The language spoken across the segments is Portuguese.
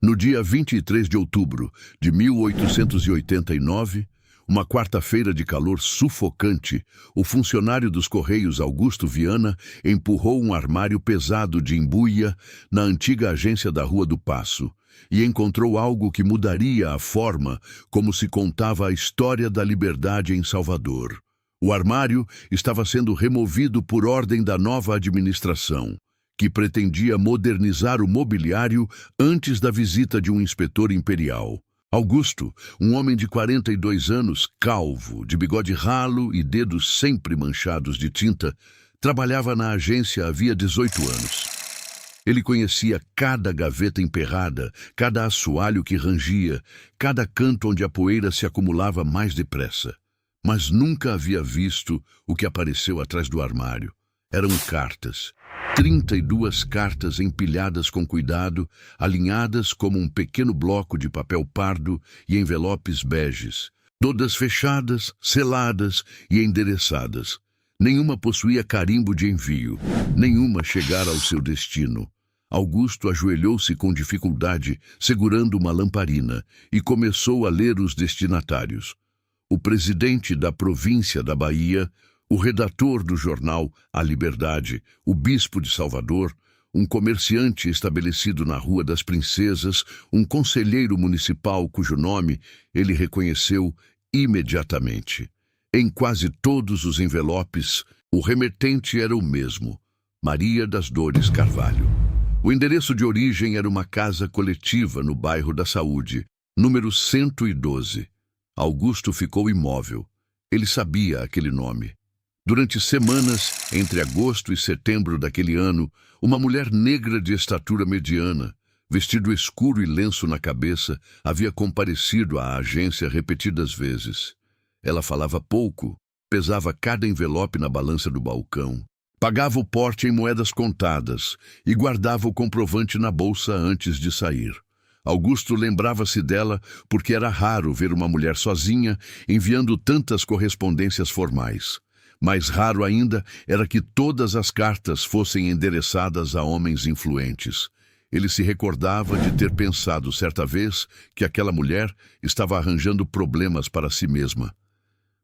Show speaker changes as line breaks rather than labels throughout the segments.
No dia 23 de outubro de 1889, uma quarta-feira de calor sufocante, o funcionário dos Correios Augusto Viana empurrou um armário pesado de embuia na antiga agência da Rua do Paço e encontrou algo que mudaria a forma como se contava a história da liberdade em Salvador. O armário estava sendo removido por ordem da nova administração, que pretendia modernizar o mobiliário antes da visita de um inspetor imperial. Augusto, um homem de 42 anos, calvo, de bigode ralo e dedos sempre manchados de tinta, trabalhava na agência havia 18 anos. Ele conhecia cada gaveta emperrada, cada assoalho que rangia, cada canto onde a poeira se acumulava mais depressa. Mas nunca havia visto o que apareceu atrás do armário. Eram cartas. 32 cartas empilhadas com cuidado, alinhadas como um pequeno bloco de papel pardo e envelopes beges, todas fechadas, seladas e endereçadas. Nenhuma possuía carimbo de envio, nenhuma chegara ao seu destino. Augusto ajoelhou-se com dificuldade, segurando uma lamparina, e começou a ler os destinatários. O presidente da província da Bahia, o redator do jornal A Liberdade, o bispo de Salvador, um comerciante estabelecido na Rua das Princesas, um conselheiro municipal cujo nome ele reconheceu imediatamente. Em quase todos os envelopes, o remetente era o mesmo, Maria das Dores Carvalho. O endereço de origem era uma casa coletiva no bairro da Saúde, número 112. Augusto ficou imóvel. Ele sabia aquele nome. Durante semanas, entre agosto e setembro daquele ano, uma mulher negra de estatura mediana, vestido escuro e lenço na cabeça, havia comparecido à agência repetidas vezes. Ela falava pouco, pesava cada envelope na balança do balcão, pagava o porte em moedas contadas e guardava o comprovante na bolsa antes de sair. Augusto lembrava-se dela porque era raro ver uma mulher sozinha enviando tantas correspondências formais. Mais raro ainda era que todas as cartas fossem endereçadas a homens influentes. Ele se recordava de ter pensado certa vez que aquela mulher estava arranjando problemas para si mesma.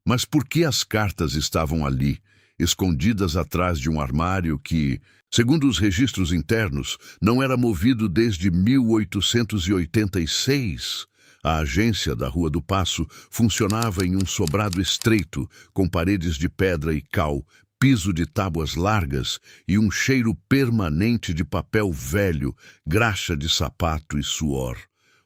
Mas por que as cartas estavam ali, escondidas atrás de um armário que, segundo os registros internos, não era movido desde 1886? A agência da Rua do Paço funcionava em um sobrado estreito, com paredes de pedra e cal, piso de tábuas largas e um cheiro permanente de papel velho, graxa de sapato e suor.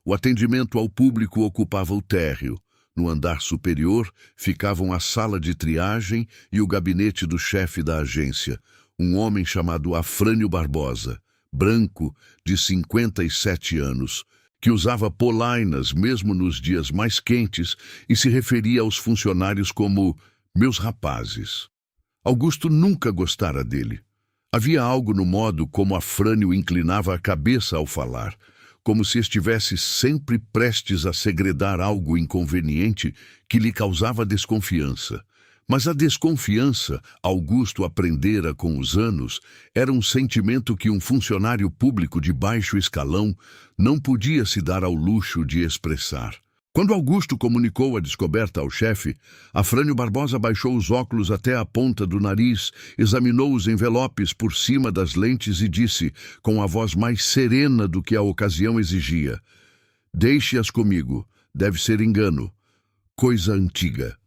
O atendimento ao público ocupava o térreo. No andar superior ficavam a sala de triagem e o gabinete do chefe da agência, um homem chamado Afrânio Barbosa, branco, de 57 anos, que usava polainas mesmo nos dias mais quentes e se referia aos funcionários como meus rapazes. Augusto nunca gostara dele. Havia algo no modo como Afrânio inclinava a cabeça ao falar, como se estivesse sempre prestes a segredar algo inconveniente que lhe causava desconfiança. Mas a desconfiança, Augusto aprendera com os anos, era um sentimento que um funcionário público de baixo escalão não podia se dar ao luxo de expressar. Quando Augusto comunicou a descoberta ao chefe, Afrânio Barbosa baixou os óculos até a ponta do nariz, examinou os envelopes por cima das lentes e disse, com a voz mais serena do que a ocasião exigia: "Deixe-as comigo, deve ser engano. Coisa antiga."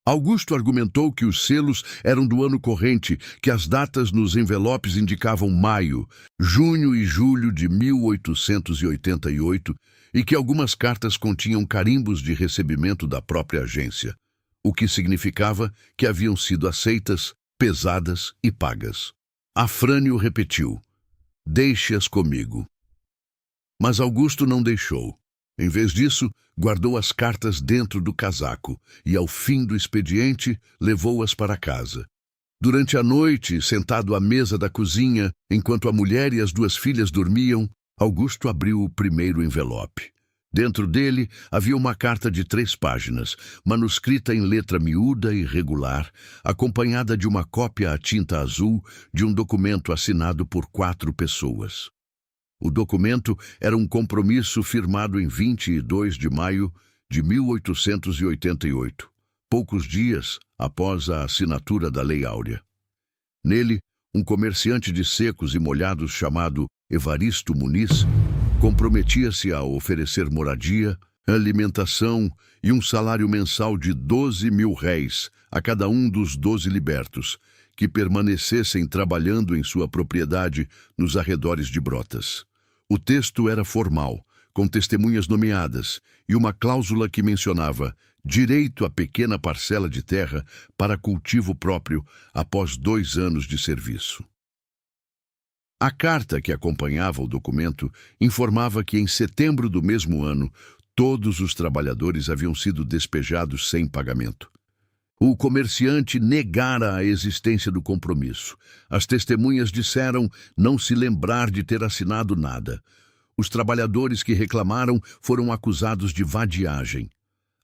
Augusto argumentou que os selos eram do ano corrente, que as datas nos envelopes indicavam maio, junho e julho de 1888 e que algumas cartas continham carimbos de recebimento da própria agência, o que significava que haviam sido aceitas, pesadas e pagas. Afrânio repetiu: "Deixe-as comigo." Mas Augusto não deixou. Em vez disso, guardou as cartas dentro do casaco e, ao fim do expediente, levou-as para casa. Durante a noite, sentado à mesa da cozinha, enquanto a mulher e as 2 filhas dormiam, Augusto abriu o primeiro envelope. Dentro dele havia uma carta de 3 páginas, manuscrita em letra miúda e regular, acompanhada de uma cópia à tinta azul de um documento assinado por 4 pessoas. O documento era um compromisso firmado em 22 de maio de 1888, poucos dias após a assinatura da Lei Áurea. Nele, um comerciante de secos e molhados chamado Evaristo Muniz comprometia-se a oferecer moradia, alimentação e um salário mensal de 12.000 réis a cada um dos 12 libertos, que permanecessem trabalhando em sua propriedade nos arredores de Brotas. O texto era formal, com testemunhas nomeadas e uma cláusula que mencionava direito a pequena parcela de terra para cultivo próprio após 2 anos de serviço. A carta que acompanhava o documento informava que em setembro do mesmo ano, todos os trabalhadores haviam sido despejados sem pagamento. O comerciante negara a existência do compromisso. As testemunhas disseram não se lembrar de ter assinado nada. Os trabalhadores que reclamaram foram acusados de vadiagem.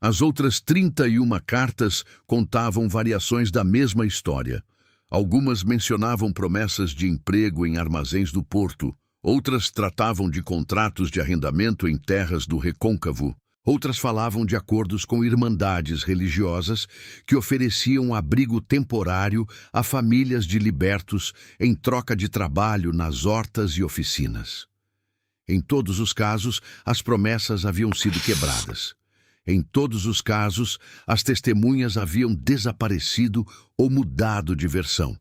As outras 31 cartas contavam variações da mesma história. Algumas mencionavam promessas de emprego em armazéns do porto. Outras tratavam de contratos de arrendamento em terras do recôncavo. Outras falavam de acordos com irmandades religiosas que ofereciam abrigo temporário a famílias de libertos em troca de trabalho nas hortas e oficinas. Em todos os casos, as promessas haviam sido quebradas. Em todos os casos, as testemunhas haviam desaparecido ou mudado de versão.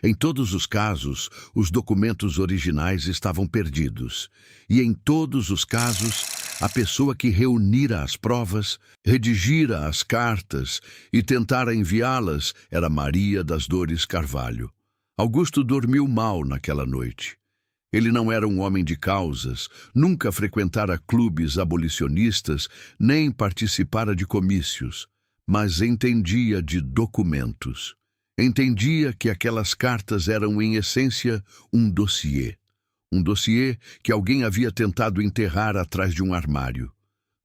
Em todos os casos, os documentos originais estavam perdidos. E em todos os casos, a pessoa que reunira as provas, redigira as cartas e tentara enviá-las era Maria das Dores Carvalho. Augusto dormiu mal naquela noite. Ele não era um homem de causas, nunca frequentara clubes abolicionistas, nem participara de comícios, mas entendia de documentos. Entendia que aquelas cartas eram, em essência, um dossiê. Um dossiê que alguém havia tentado enterrar atrás de um armário.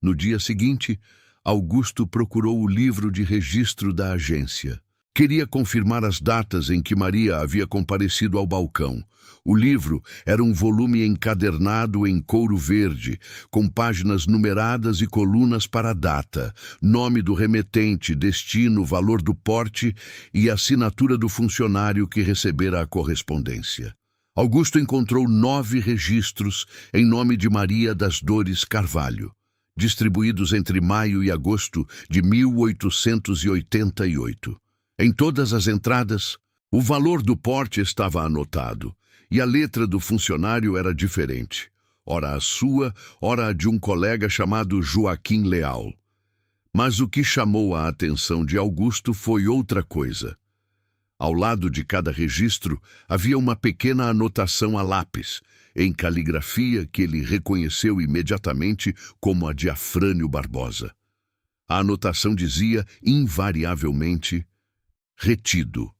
No dia seguinte, Augusto procurou o livro de registro da agência. Queria confirmar as datas em que Maria havia comparecido ao balcão. O livro era um volume encadernado em couro verde, com páginas numeradas e colunas para a data, nome do remetente, destino, valor do porte e assinatura do funcionário que recebera a correspondência. Augusto encontrou 9 registros em nome de Maria das Dores Carvalho, distribuídos entre maio e agosto de 1888. Em todas as entradas, o valor do porte estava anotado, e a letra do funcionário era diferente, ora a sua, ora a de um colega chamado Joaquim Leal. Mas o que chamou a atenção de Augusto foi outra coisa. Ao lado de cada registro havia uma pequena anotação a lápis, em caligrafia que ele reconheceu imediatamente como a de Afrânio Barbosa. A anotação dizia, invariavelmente, retido.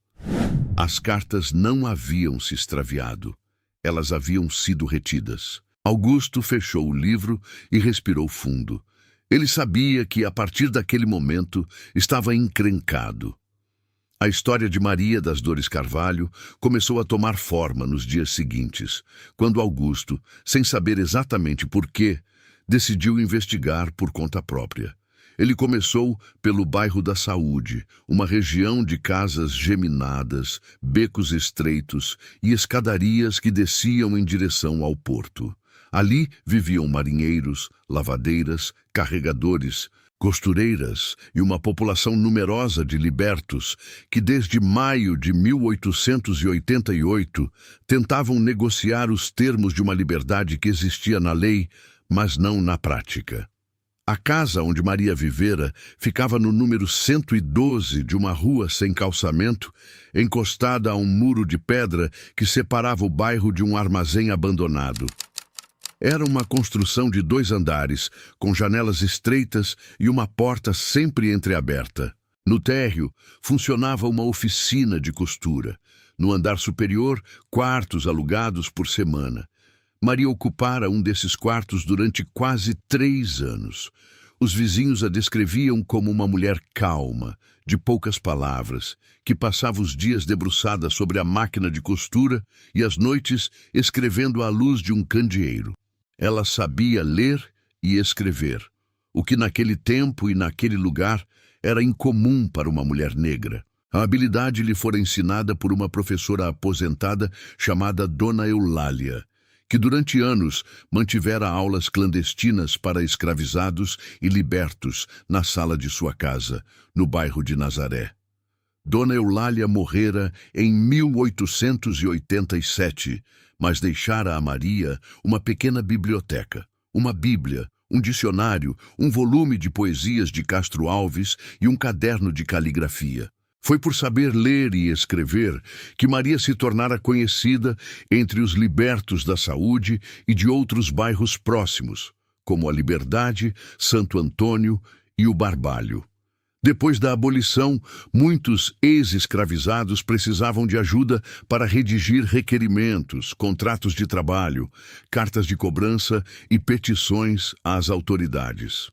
As cartas não haviam se extraviado. Elas haviam sido retidas. Augusto fechou o livro e respirou fundo. Ele sabia que, a partir daquele momento, estava encrencado. A história de Maria das Dores Carvalho começou a tomar forma nos dias seguintes, quando Augusto, sem saber exatamente por quê, decidiu investigar por conta própria. Ele começou pelo bairro da Saúde, uma região de casas geminadas, becos estreitos e escadarias que desciam em direção ao porto. Ali viviam marinheiros, lavadeiras, carregadores, costureiras e uma população numerosa de libertos que desde maio de 1888 tentavam negociar os termos de uma liberdade que existia na lei, mas não na prática. A casa onde Maria vivera ficava no número 112 de uma rua sem calçamento, encostada a um muro de pedra que separava o bairro de um armazém abandonado. Era uma construção de 2 andares, com janelas estreitas e uma porta sempre entreaberta. No térreo, funcionava uma oficina de costura. No andar superior, quartos alugados por semana. Maria ocupara um desses quartos durante quase 3 anos. Os vizinhos a descreviam como uma mulher calma, de poucas palavras, que passava os dias debruçada sobre a máquina de costura e as noites escrevendo à luz de um candeeiro. Ela sabia ler e escrever, o que naquele tempo e naquele lugar era incomum para uma mulher negra. A habilidade lhe fora ensinada por uma professora aposentada chamada Dona Eulália, que durante anos mantivera aulas clandestinas para escravizados e libertos na sala de sua casa, no bairro de Nazaré. Dona Eulália morrera em 1887, mas deixara a Maria uma pequena biblioteca, uma bíblia, um dicionário, um volume de poesias de Castro Alves e um caderno de caligrafia. Foi por saber ler e escrever que Maria se tornara conhecida entre os libertos da saúde e de outros bairros próximos, como a Liberdade, Santo Antônio e o Barbalho. Depois da abolição, muitos ex-escravizados precisavam de ajuda para redigir requerimentos, contratos de trabalho, cartas de cobrança e petições às autoridades.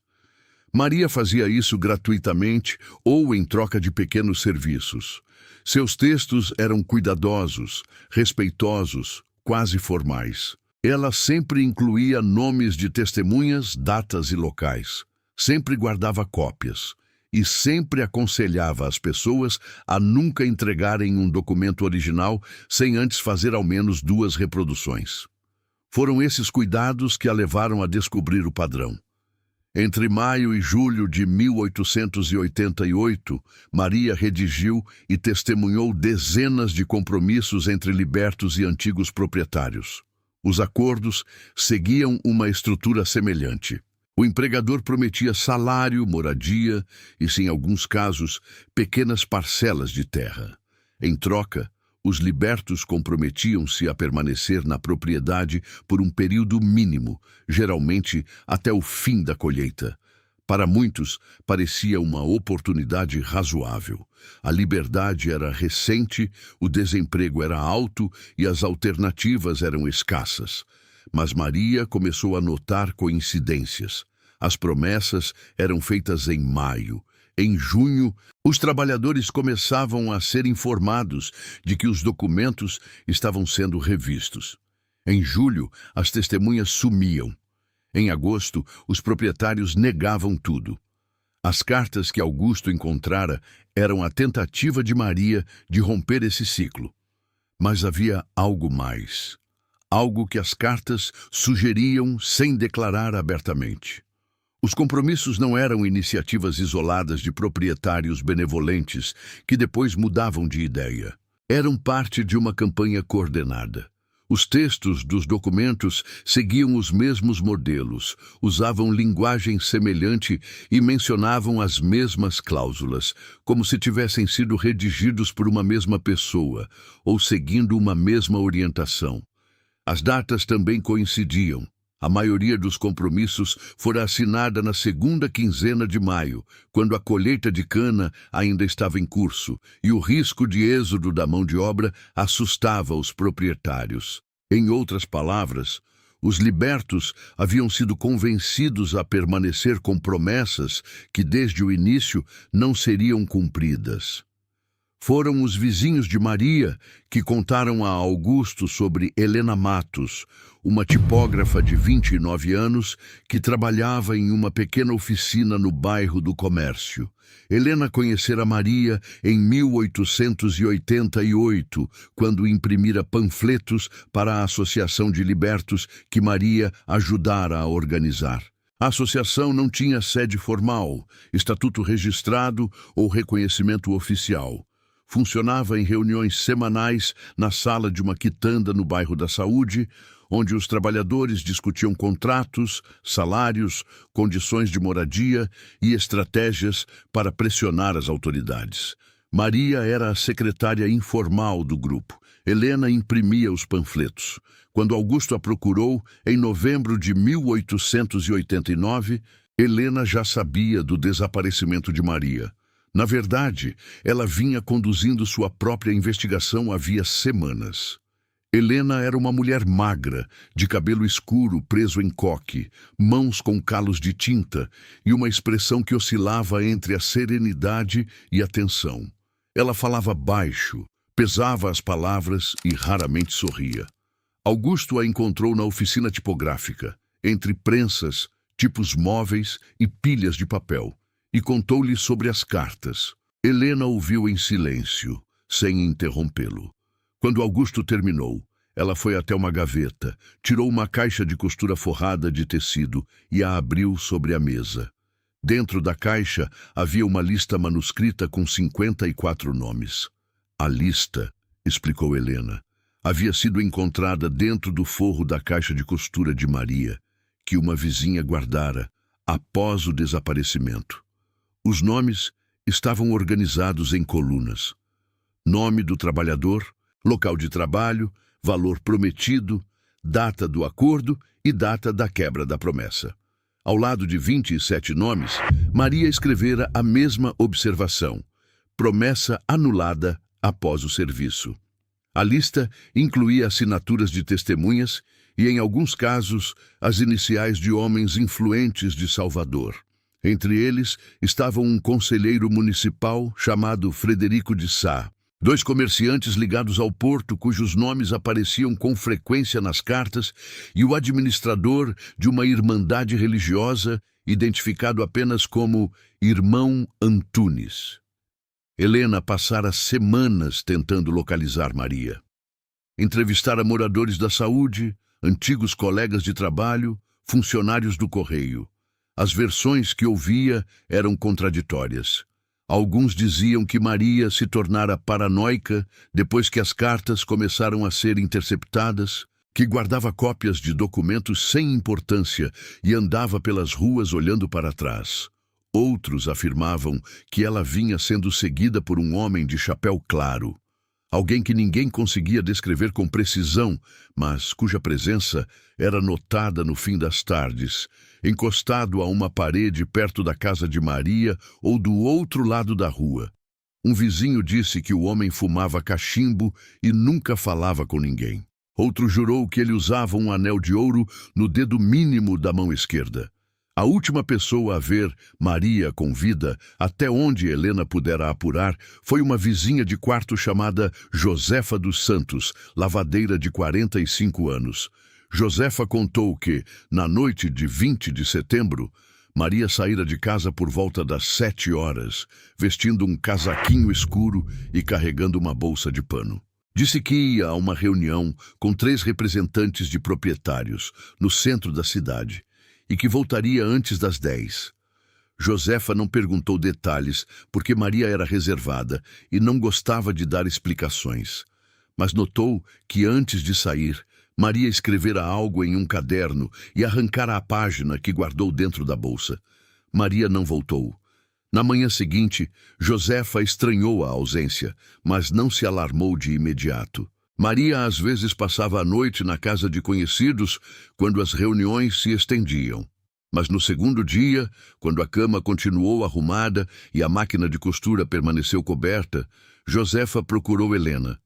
Maria fazia isso gratuitamente ou em troca de pequenos serviços. Seus textos eram cuidadosos, respeitosos, quase formais. Ela sempre incluía nomes de testemunhas, datas e locais. Sempre guardava cópias. E sempre aconselhava as pessoas a nunca entregarem um documento original sem antes fazer ao menos 2 reproduções. Foram esses cuidados que a levaram a descobrir o padrão. Entre maio e julho de 1888, Maria redigiu e testemunhou dezenas de compromissos entre libertos e antigos proprietários. Os acordos seguiam uma estrutura semelhante. O empregador prometia salário, moradia e, em alguns casos, pequenas parcelas de terra. Em troca, os libertos comprometiam-se a permanecer na propriedade por um período mínimo, geralmente até o fim da colheita. Para muitos, parecia uma oportunidade razoável. A liberdade era recente, o desemprego era alto e as alternativas eram escassas. Mas Maria começou a notar coincidências. As promessas eram feitas em maio. Em junho, os trabalhadores começavam a ser informados de que os documentos estavam sendo revistos. Em julho, as testemunhas sumiam. Em agosto, os proprietários negavam tudo. As cartas que Augusto encontrara eram a tentativa de Maria de romper esse ciclo. Mas havia algo mais. Algo que as cartas sugeriam sem declarar abertamente. Os compromissos não eram iniciativas isoladas de proprietários benevolentes que depois mudavam de ideia. Eram parte de uma campanha coordenada. Os textos dos documentos seguiam os mesmos modelos, usavam linguagem semelhante e mencionavam as mesmas cláusulas, como se tivessem sido redigidos por uma mesma pessoa ou seguindo uma mesma orientação. As datas também coincidiam. A maioria dos compromissos fora assinada na segunda quinzena de maio, quando a colheita de cana ainda estava em curso, e o risco de êxodo da mão de obra assustava os proprietários. Em outras palavras, os libertos haviam sido convencidos a permanecer com promessas que desde o início não seriam cumpridas. Foram os vizinhos de Maria que contaram a Augusto sobre Helena Matos, uma tipógrafa de 29 anos que trabalhava em uma pequena oficina no bairro do Comércio. Helena conhecera Maria em 1888, quando imprimira panfletos para a Associação de Libertos que Maria ajudara a organizar. A associação não tinha sede formal, estatuto registrado ou reconhecimento oficial. Funcionava em reuniões semanais na sala de uma quitanda no bairro da Saúde, onde os trabalhadores discutiam contratos, salários, condições de moradia e estratégias para pressionar as autoridades. Maria era a secretária informal do grupo. Helena imprimia os panfletos. Quando Augusto a procurou, em novembro de 1889, Helena já sabia do desaparecimento de Maria. Na verdade, ela vinha conduzindo sua própria investigação havia semanas. Helena era uma mulher magra, de cabelo escuro preso em coque, mãos com calos de tinta e uma expressão que oscilava entre a serenidade e a tensão. Ela falava baixo, pesava as palavras e raramente sorria. Augusto a encontrou na oficina tipográfica. entre prensas, tipos móveis e pilhas de papel, e contou-lhe sobre as cartas. Helena ouviu em silêncio, sem interrompê-lo. Quando Augusto terminou, ela foi até uma gaveta, tirou uma caixa de costura forrada de tecido e a abriu sobre a mesa. Dentro da caixa havia uma lista manuscrita com 54 nomes. A lista, explicou Helena, havia sido encontrada dentro do forro da caixa de costura de Maria, que uma vizinha guardara após o desaparecimento. Os nomes estavam organizados em colunas. Nome do trabalhador, local de trabalho, valor prometido, data do acordo e data da quebra da promessa. Ao lado de 27 nomes, Maria escrevera a mesma observação: promessa anulada após o serviço. A lista incluía assinaturas de testemunhas e, em alguns casos, as iniciais de homens influentes de Salvador. Entre eles estavam um conselheiro municipal chamado Frederico de Sá, 2 comerciantes ligados ao porto cujos nomes apareciam com frequência nas cartas e o administrador de uma irmandade religiosa identificado apenas como Irmão Antunes. Helena passara semanas tentando localizar Maria. Entrevistara moradores da saúde, antigos colegas de trabalho, funcionários do correio. As versões que ouvia eram contraditórias. Alguns diziam que Maria se tornara paranoica depois que as cartas começaram a ser interceptadas, que guardava cópias de documentos sem importância e andava pelas ruas olhando para trás. Outros afirmavam que ela vinha sendo seguida por um homem de chapéu claro, alguém que ninguém conseguia descrever com precisão, mas cuja presença era notada no fim das tardes, encostado a uma parede perto da casa de Maria ou do outro lado da rua. Um vizinho disse que o homem fumava cachimbo e nunca falava com ninguém. Outro jurou que ele usava um anel de ouro no dedo mínimo da mão esquerda. A última pessoa a ver Maria com vida, até onde Helena pudera apurar, foi uma vizinha de quarto chamada Josefa dos Santos, lavadeira de 45 anos. Josefa contou que, na noite de 20 de setembro, Maria saíra de casa por volta das 7 horas, vestindo um casaquinho escuro e carregando uma bolsa de pano. Disse que ia a uma reunião com 3 representantes de proprietários, no centro da cidade, e que voltaria antes das 10. Josefa não perguntou detalhes, porque Maria era reservada e não gostava de dar explicações. Mas notou que antes de sair, Maria escrevera algo em um caderno e arrancara a página que guardou dentro da bolsa. Maria não voltou. Na manhã seguinte, Josefa estranhou a ausência, mas não se alarmou de imediato. Maria às vezes passava a noite na casa de conhecidos quando as reuniões se estendiam. Mas no segundo dia, quando a cama continuou arrumada e a máquina de costura permaneceu coberta, Josefa procurou Helena.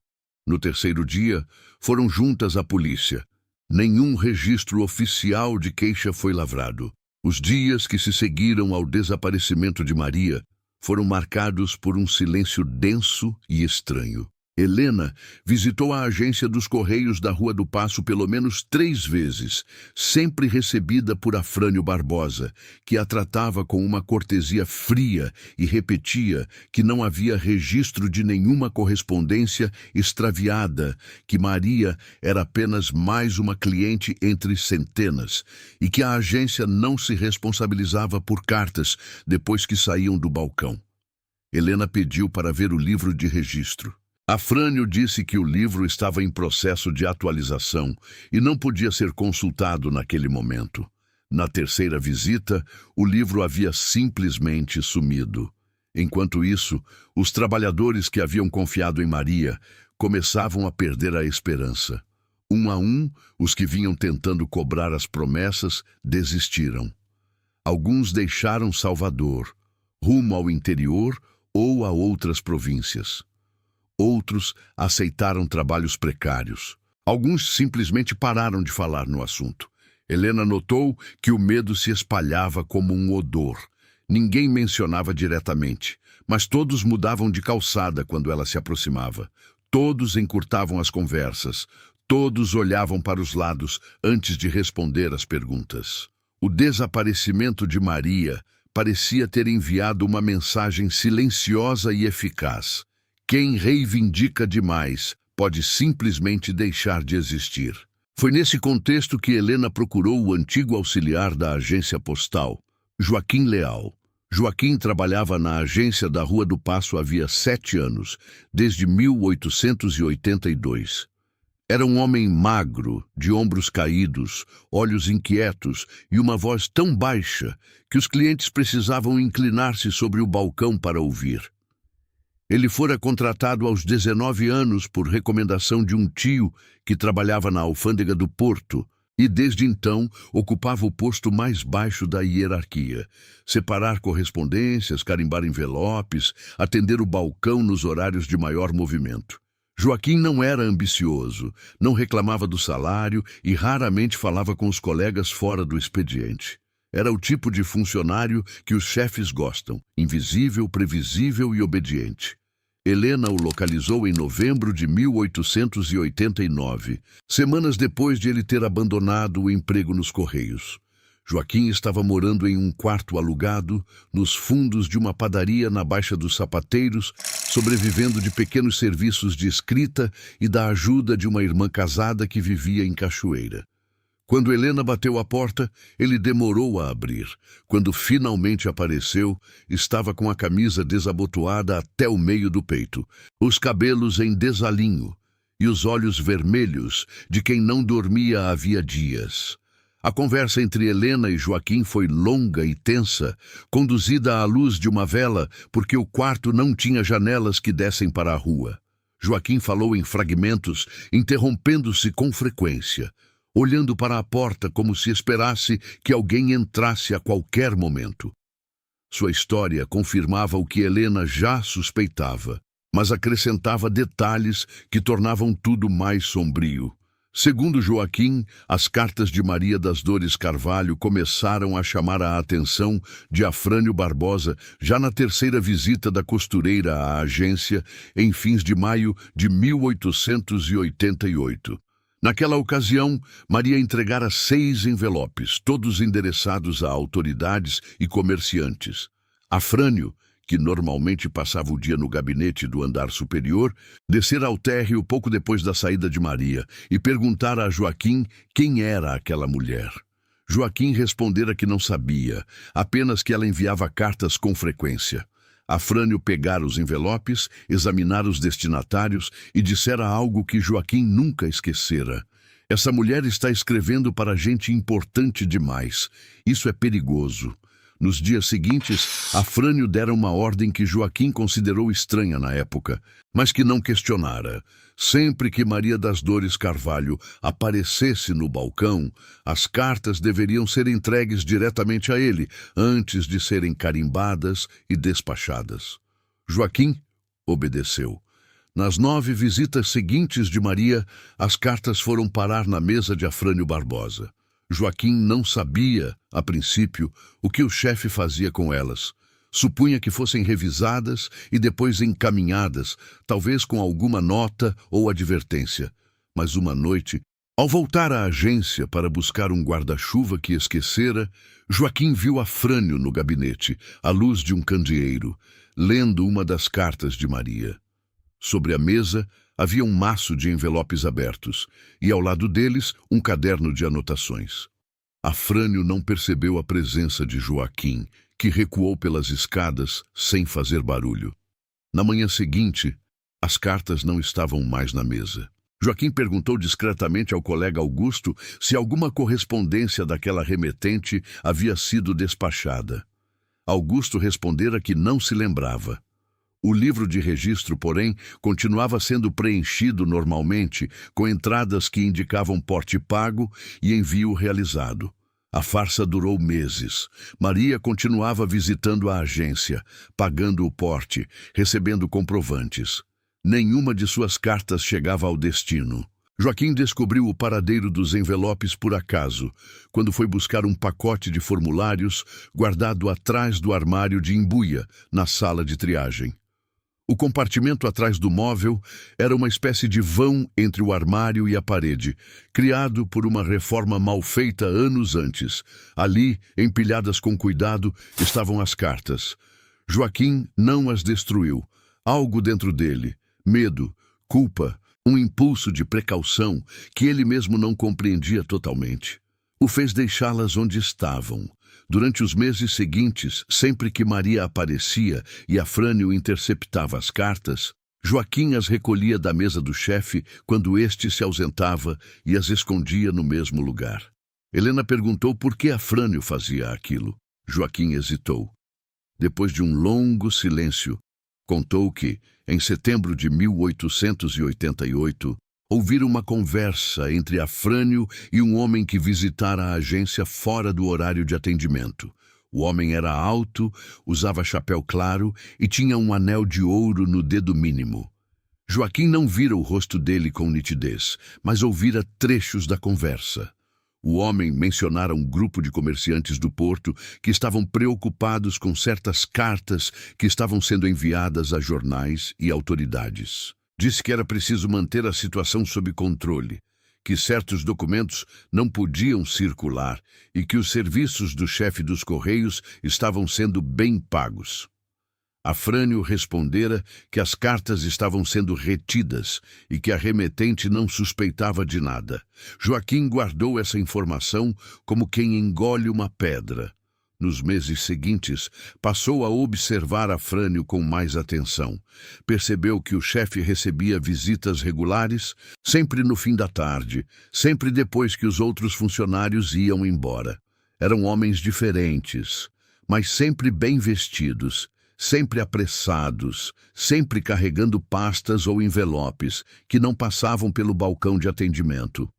No terceiro dia, foram juntas à polícia. Nenhum registro oficial de queixa foi lavrado. Os dias que se seguiram ao desaparecimento de Maria foram marcados por um silêncio denso e estranho. Helena visitou a agência dos Correios da Rua do Paço pelo menos 3 vezes, sempre recebida por Afrânio Barbosa, que a tratava com uma cortesia fria e repetia que não havia registro de nenhuma correspondência extraviada, que Maria era apenas mais uma cliente entre centenas e que a agência não se responsabilizava por cartas depois que saíam do balcão. Helena pediu para ver o livro de registro. Afrânio disse que o livro estava em processo de atualização e não podia ser consultado naquele momento. Na terceira visita, o livro havia simplesmente sumido. Enquanto isso, os trabalhadores que haviam confiado em Maria começavam a perder a esperança. Um a um, os que vinham tentando cobrar as promessas desistiram. Alguns deixaram Salvador, rumo ao interior ou a outras províncias. Outros aceitaram trabalhos precários. Alguns simplesmente pararam de falar no assunto. Helena notou que o medo se espalhava como um odor. Ninguém mencionava diretamente, mas todos mudavam de calçada quando ela se aproximava. Todos encurtavam as conversas. Todos olhavam para os lados antes de responder às perguntas. O desaparecimento de Maria parecia ter enviado uma mensagem silenciosa e eficaz. Quem reivindica demais pode simplesmente deixar de existir. Foi nesse contexto que Helena procurou o antigo auxiliar da agência postal, Joaquim Leal. Joaquim trabalhava na agência da Rua do Paço havia 7 anos, desde 1882. Era um homem magro, de ombros caídos, olhos inquietos e uma voz tão baixa que os clientes precisavam inclinar-se sobre o balcão para ouvir. Ele fora contratado aos 19 anos por recomendação de um tio que trabalhava na alfândega do Porto e, desde então, ocupava o posto mais baixo da hierarquia: separar correspondências, carimbar envelopes, atender o balcão nos horários de maior movimento. Joaquim não era ambicioso, não reclamava do salário e raramente falava com os colegas fora do expediente. Era o tipo de funcionário que os chefes gostam: invisível, previsível e obediente. Helena o localizou em novembro de 1889, semanas depois de ele ter abandonado o emprego nos Correios. Joaquim estava morando em um quarto alugado, nos fundos de uma padaria na Baixa dos Sapateiros, sobrevivendo de pequenos serviços de escrita e da ajuda de uma irmã casada que vivia em Cachoeira. Quando Helena bateu à porta, ele demorou a abrir. Quando finalmente apareceu, estava com a camisa desabotoada até o meio do peito, os cabelos em desalinho e os olhos vermelhos de quem não dormia havia dias. A conversa entre Helena e Joaquim foi longa e tensa, conduzida à luz de uma vela, porque o quarto não tinha janelas que dessem para a rua. Joaquim falou em fragmentos, interrompendo-se com frequência, olhando para a porta como se esperasse que alguém entrasse a qualquer momento. Sua história confirmava o que Helena já suspeitava, mas acrescentava detalhes que tornavam tudo mais sombrio. Segundo Joaquim, as cartas de Maria das Dores Carvalho começaram a chamar a atenção de Afrânio Barbosa já na terceira visita da costureira à agência, em fins de maio de 1888. Naquela ocasião, Maria entregara 6 envelopes, todos endereçados a autoridades e comerciantes. Afrânio, que normalmente passava o dia no gabinete do andar superior, descera ao térreo pouco depois da saída de Maria e perguntara a Joaquim quem era aquela mulher. Joaquim respondera que não sabia, apenas que ela enviava cartas com frequência. Afrânio pegara os envelopes, examinara os destinatários e dissera algo que Joaquim nunca esquecera. Essa mulher está escrevendo para gente importante demais. Isso é perigoso. Nos dias seguintes, Afrânio dera uma ordem que Joaquim considerou estranha na época, mas que não questionara. Sempre que Maria das Dores Carvalho aparecesse no balcão, as cartas deveriam ser entregues diretamente a ele, antes de serem carimbadas e despachadas. Joaquim obedeceu. Nas 9 visitas seguintes de Maria, as cartas foram parar na mesa de Afrânio Barbosa. Joaquim não sabia, a princípio, o que o chefe fazia com elas. Supunha que fossem revisadas e depois encaminhadas, talvez com alguma nota ou advertência. Mas uma noite, ao voltar à agência para buscar um guarda-chuva que esquecera, Joaquim viu Afrânio no gabinete, à luz de um candeeiro, lendo uma das cartas de Maria. Sobre a mesa havia um maço de envelopes abertos, e ao lado deles um caderno de anotações. Afrânio não percebeu a presença de Joaquim, que recuou pelas escadas sem fazer barulho. Na manhã seguinte, as cartas não estavam mais na mesa. Joaquim perguntou discretamente ao colega Augusto se alguma correspondência daquela remetente havia sido despachada. Augusto respondera que não se lembrava. O livro de registro, porém, continuava sendo preenchido normalmente, com entradas que indicavam porte pago e envio realizado. A farsa durou meses. Maria continuava visitando a agência, pagando o porte, recebendo comprovantes. Nenhuma de suas cartas chegava ao destino. Joaquim descobriu o paradeiro dos envelopes por acaso, quando foi buscar um pacote de formulários guardado atrás do armário de embuia, na sala de triagem. O compartimento atrás do móvel era uma espécie de vão entre o armário e a parede, criado por uma reforma mal feita anos antes. Ali, empilhadas com cuidado, estavam as cartas. Joaquim não as destruiu. Algo dentro dele, medo, culpa, um impulso de precaução que ele mesmo não compreendia totalmente, o fez deixá-las onde estavam. Durante os meses seguintes, sempre que Maria aparecia e Afrânio interceptava as cartas, Joaquim as recolhia da mesa do chefe quando este se ausentava e as escondia no mesmo lugar. Helena perguntou por que Afrânio fazia aquilo. Joaquim hesitou. Depois de um longo silêncio, contou que, em setembro de 1888, ouvira uma conversa entre Afrânio e um homem que visitara a agência fora do horário de atendimento. O homem era alto, usava chapéu claro e tinha um anel de ouro no dedo mínimo. Joaquim não vira o rosto dele com nitidez, mas ouvira trechos da conversa. O homem mencionara um grupo de comerciantes do porto que estavam preocupados com certas cartas que estavam sendo enviadas a jornais e autoridades. Disse que era preciso manter a situação sob controle, que certos documentos não podiam circular e que os serviços do chefe dos Correios estavam sendo bem pagos. Afrânio respondera que as cartas estavam sendo retidas e que a remetente não suspeitava de nada. Joaquim guardou essa informação como quem engole uma pedra. Nos meses seguintes, passou a observar Afrânio com mais atenção. Percebeu que o chefe recebia visitas regulares, sempre no fim da tarde, sempre depois que os outros funcionários iam embora. Eram homens diferentes, mas sempre bem vestidos, sempre apressados, sempre carregando pastas ou envelopes que não passavam pelo balcão de atendimento.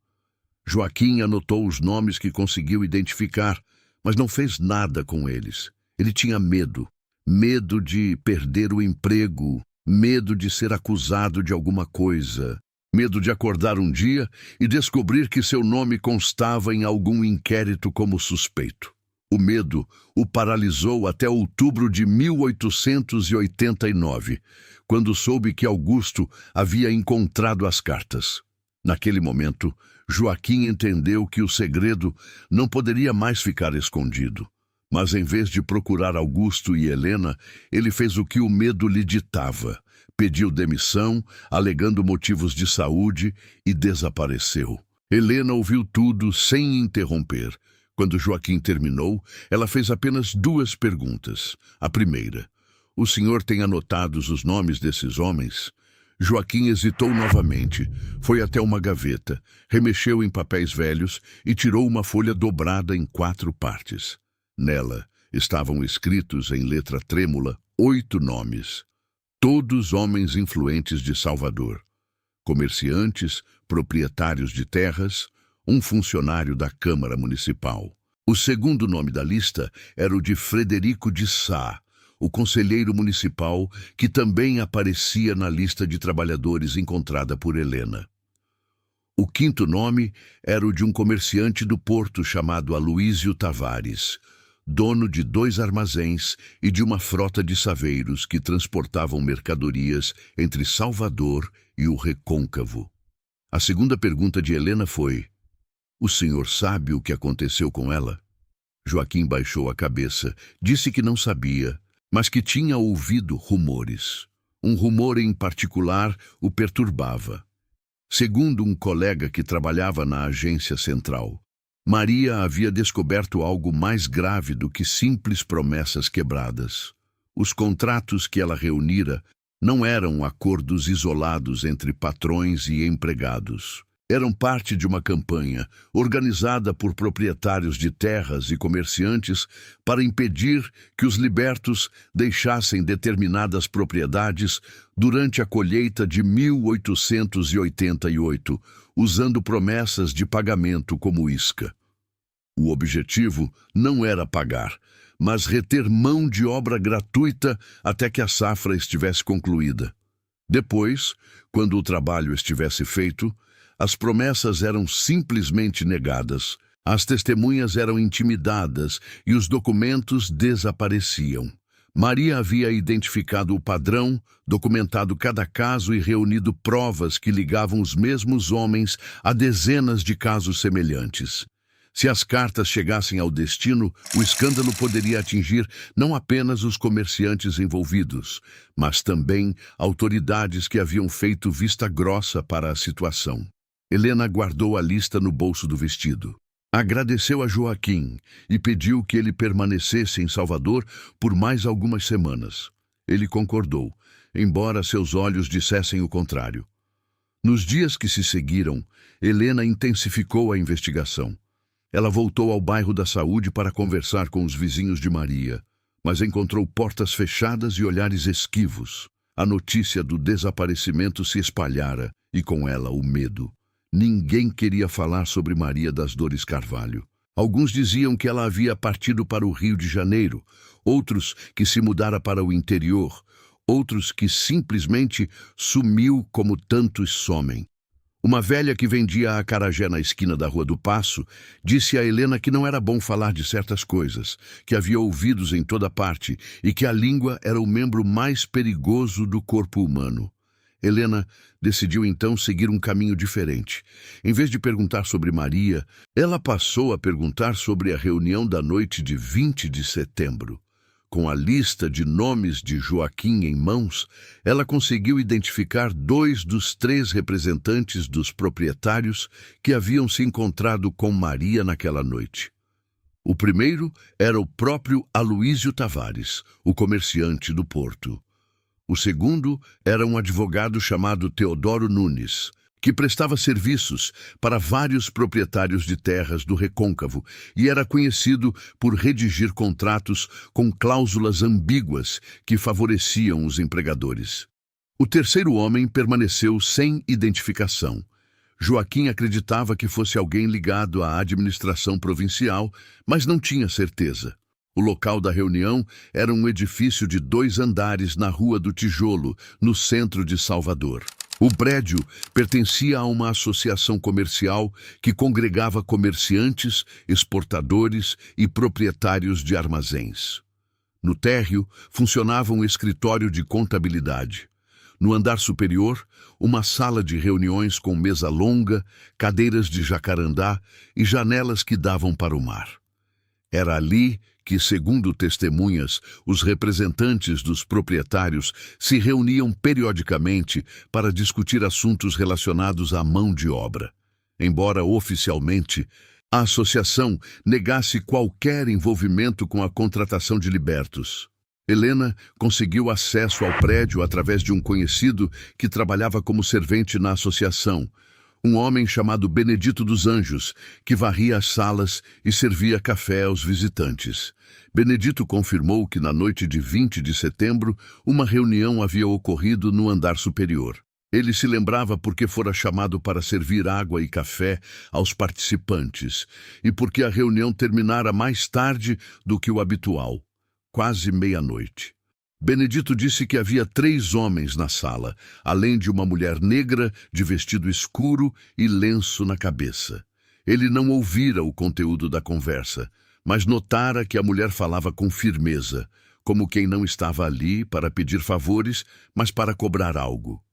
Joaquim anotou os nomes que conseguiu identificar, mas não fez nada com eles. Ele tinha medo. Medo de perder o emprego, medo de ser acusado de alguma coisa, medo de acordar um dia e descobrir que seu nome constava em algum inquérito como suspeito. O medo o paralisou até outubro de 1889, quando soube que Augusto havia encontrado as cartas. Naquele momento, Joaquim entendeu que o segredo não poderia mais ficar escondido. Mas em vez de procurar Augusto e Helena, ele fez o que o medo lhe ditava. Pediu demissão, alegando motivos de saúde, e desapareceu. Helena ouviu tudo sem interromper. Quando Joaquim terminou, ela fez apenas 2 perguntas. A primeira: "O senhor tem anotados os nomes desses homens?" Joaquim hesitou novamente, foi até uma gaveta, remexeu em papéis velhos e tirou uma folha dobrada em 4 partes. Nela estavam escritos em letra trêmula 8 nomes, todos homens influentes de Salvador. Comerciantes, proprietários de terras, um funcionário da Câmara Municipal. O segundo nome da lista era o de Frederico de Sá, o conselheiro municipal, que também aparecia na lista de trabalhadores encontrada por Helena. O quinto nome era o de um comerciante do porto chamado Aloísio Tavares, dono de 2 armazéns e de uma frota de saveiros que transportavam mercadorias entre Salvador e o Recôncavo. A segunda pergunta de Helena foi: "O senhor sabe o que aconteceu com ela?" Joaquim baixou a cabeça, disse que não sabia, mas que tinha ouvido rumores. Um rumor em particular o perturbava. Segundo um colega que trabalhava na agência central, Maria havia descoberto algo mais grave do que simples promessas quebradas. Os contratos que ela reunira não eram acordos isolados entre patrões e empregados. Eram parte de uma campanha organizada por proprietários de terras e comerciantes para impedir que os libertos deixassem determinadas propriedades durante a colheita de 1888, usando promessas de pagamento como isca. O objetivo não era pagar, mas reter mão de obra gratuita até que a safra estivesse concluída. Depois, quando o trabalho estivesse feito, as promessas eram simplesmente negadas, as testemunhas eram intimidadas e os documentos desapareciam. Maria havia identificado o padrão, documentado cada caso e reunido provas que ligavam os mesmos homens a dezenas de casos semelhantes. Se as cartas chegassem ao destino, o escândalo poderia atingir não apenas os comerciantes envolvidos, mas também autoridades que haviam feito vista grossa para a situação. Helena guardou a lista no bolso do vestido. Agradeceu a Joaquim e pediu que ele permanecesse em Salvador por mais algumas semanas. Ele concordou, embora seus olhos dissessem o contrário. Nos dias que se seguiram, Helena intensificou a investigação. Ela voltou ao bairro da Saúde para conversar com os vizinhos de Maria, mas encontrou portas fechadas e olhares esquivos. A notícia do desaparecimento se espalhara e com ela o medo. Ninguém queria falar sobre Maria das Dores Carvalho. Alguns diziam que ela havia partido para o Rio de Janeiro, outros que se mudara para o interior, outros que simplesmente sumiu como tantos somem. Uma velha que vendia acarajé na esquina da Rua do Paço disse a Helena que não era bom falar de certas coisas, que havia ouvidos em toda parte e que a língua era o membro mais perigoso do corpo humano. Helena decidiu então seguir um caminho diferente. Em vez de perguntar sobre Maria, ela passou a perguntar sobre a reunião da noite de 20 de setembro. Com a lista de nomes de Joaquim em mãos, ela conseguiu identificar 2 dos 3 representantes dos proprietários que haviam se encontrado com Maria naquela noite. O primeiro era o próprio Aloísio Tavares, o comerciante do Porto. O segundo era um advogado chamado Teodoro Nunes, que prestava serviços para vários proprietários de terras do Recôncavo e era conhecido por redigir contratos com cláusulas ambíguas que favoreciam os empregadores. O terceiro homem permaneceu sem identificação. Joaquim acreditava que fosse alguém ligado à administração provincial, mas não tinha certeza. O local da reunião era um edifício de 2 andares na Rua do Tijolo, no centro de Salvador. O prédio pertencia a uma associação comercial que congregava comerciantes, exportadores e proprietários de armazéns. No térreo funcionava um escritório de contabilidade. No andar superior, uma sala de reuniões com mesa longa, cadeiras de jacarandá e janelas que davam para o mar. Era ali que, segundo testemunhas, os representantes dos proprietários se reuniam periodicamente para discutir assuntos relacionados à mão de obra. Embora oficialmente, a associação negasse qualquer envolvimento com a contratação de libertos. Helena conseguiu acesso ao prédio através de um conhecido que trabalhava como servente na associação, um homem chamado Benedito dos Anjos, que varria as salas e servia café aos visitantes. Benedito confirmou que na noite de 20 de setembro, uma reunião havia ocorrido no andar superior. Ele se lembrava porque fora chamado para servir água e café aos participantes e porque a reunião terminara mais tarde do que o habitual, quase meia-noite. Benedito disse que havia 3 homens na sala, além de uma mulher negra de vestido escuro e lenço na cabeça. Ele não ouvira o conteúdo da conversa, mas notara que a mulher falava com firmeza, como quem não estava ali para pedir favores, mas para cobrar algo.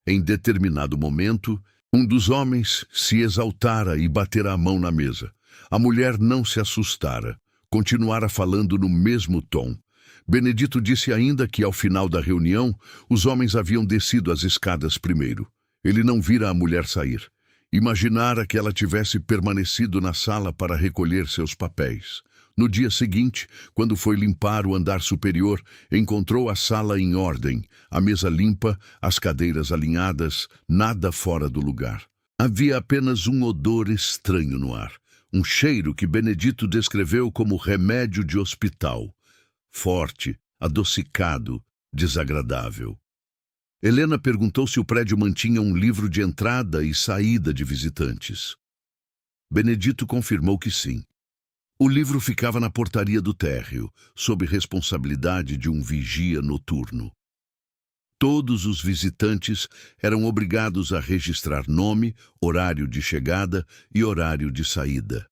Em determinado momento, um dos homens se exaltara e batera a mão na mesa. A mulher não se assustara, continuara falando no mesmo tom. Benedito disse ainda que, ao final da reunião, os homens haviam descido as escadas primeiro. Ele não vira a mulher sair. Imaginara que ela tivesse permanecido na sala para recolher seus papéis. No dia seguinte, quando foi limpar o andar superior, encontrou a sala em ordem, a mesa limpa, as cadeiras alinhadas, nada fora do lugar. Havia apenas um odor estranho no ar, um cheiro que Benedito descreveu como remédio de hospital. Forte, adocicado, desagradável. Helena perguntou se o prédio mantinha um livro de entrada e saída de visitantes. Benedito confirmou que sim. O livro ficava na portaria do térreo, sob responsabilidade de um vigia noturno. Todos os visitantes eram obrigados a registrar nome, horário de chegada e horário de saída.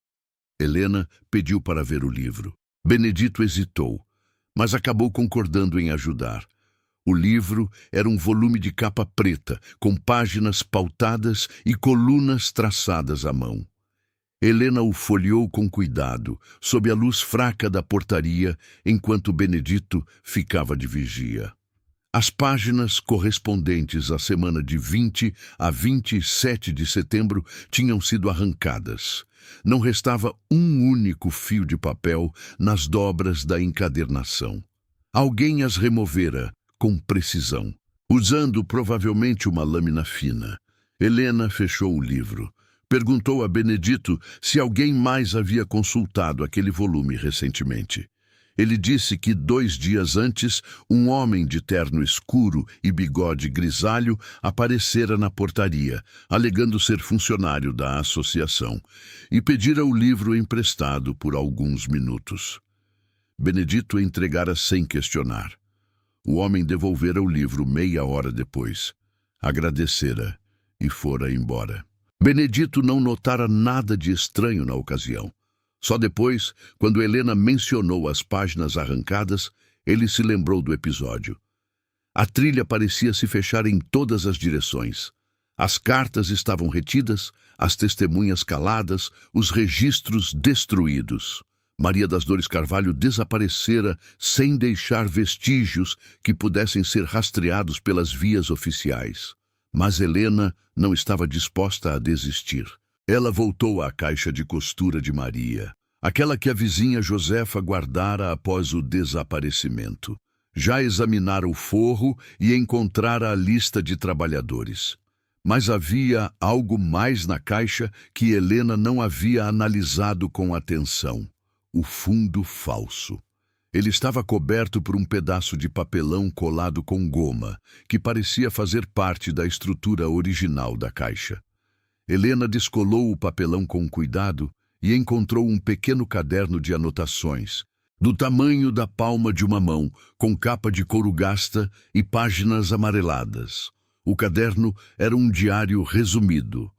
Helena pediu para ver o livro. Benedito hesitou, mas acabou concordando em ajudar. O livro era um volume de capa preta, com páginas pautadas e colunas traçadas à mão. Helena o folheou com cuidado, sob a luz fraca da portaria, enquanto Benedito ficava de vigia. As páginas correspondentes à semana de 20 a 27 de setembro tinham sido arrancadas. Não restava um único fio de papel nas dobras da encadernação. Alguém as removera com precisão, usando provavelmente uma lâmina fina. Helena fechou o livro. Perguntou a Benedito se alguém mais havia consultado aquele volume recentemente. Ele disse que 2 dias antes, um homem de terno escuro e bigode grisalho aparecera na portaria, alegando ser funcionário da associação, e pedira o livro emprestado por alguns minutos. Benedito entregara sem questionar. O homem devolvera o livro meia hora depois, agradecera e fora embora. Benedito não notara nada de estranho na ocasião. Só depois, quando Helena mencionou as páginas arrancadas, ele se lembrou do episódio. A trilha parecia se fechar em todas as direções. As cartas estavam retidas, as testemunhas caladas, os registros destruídos. Maria das Dores Carvalho desaparecera sem deixar vestígios que pudessem ser rastreados pelas vias oficiais. Mas Helena não estava disposta a desistir. Ela voltou à caixa de costura de Maria, aquela que a vizinha Josefa guardara após o desaparecimento. Já examinara o forro e encontrara a lista de trabalhadores. Mas havia algo mais na caixa que Helena não havia analisado com atenção. O fundo falso. Ele estava coberto por um pedaço de papelão colado com goma, que parecia fazer parte da estrutura original da caixa. Helena descolou o papelão com cuidado e encontrou um pequeno caderno de anotações, do tamanho da palma de uma mão, com capa de couro gasta e páginas amareladas. O caderno era um diário resumido.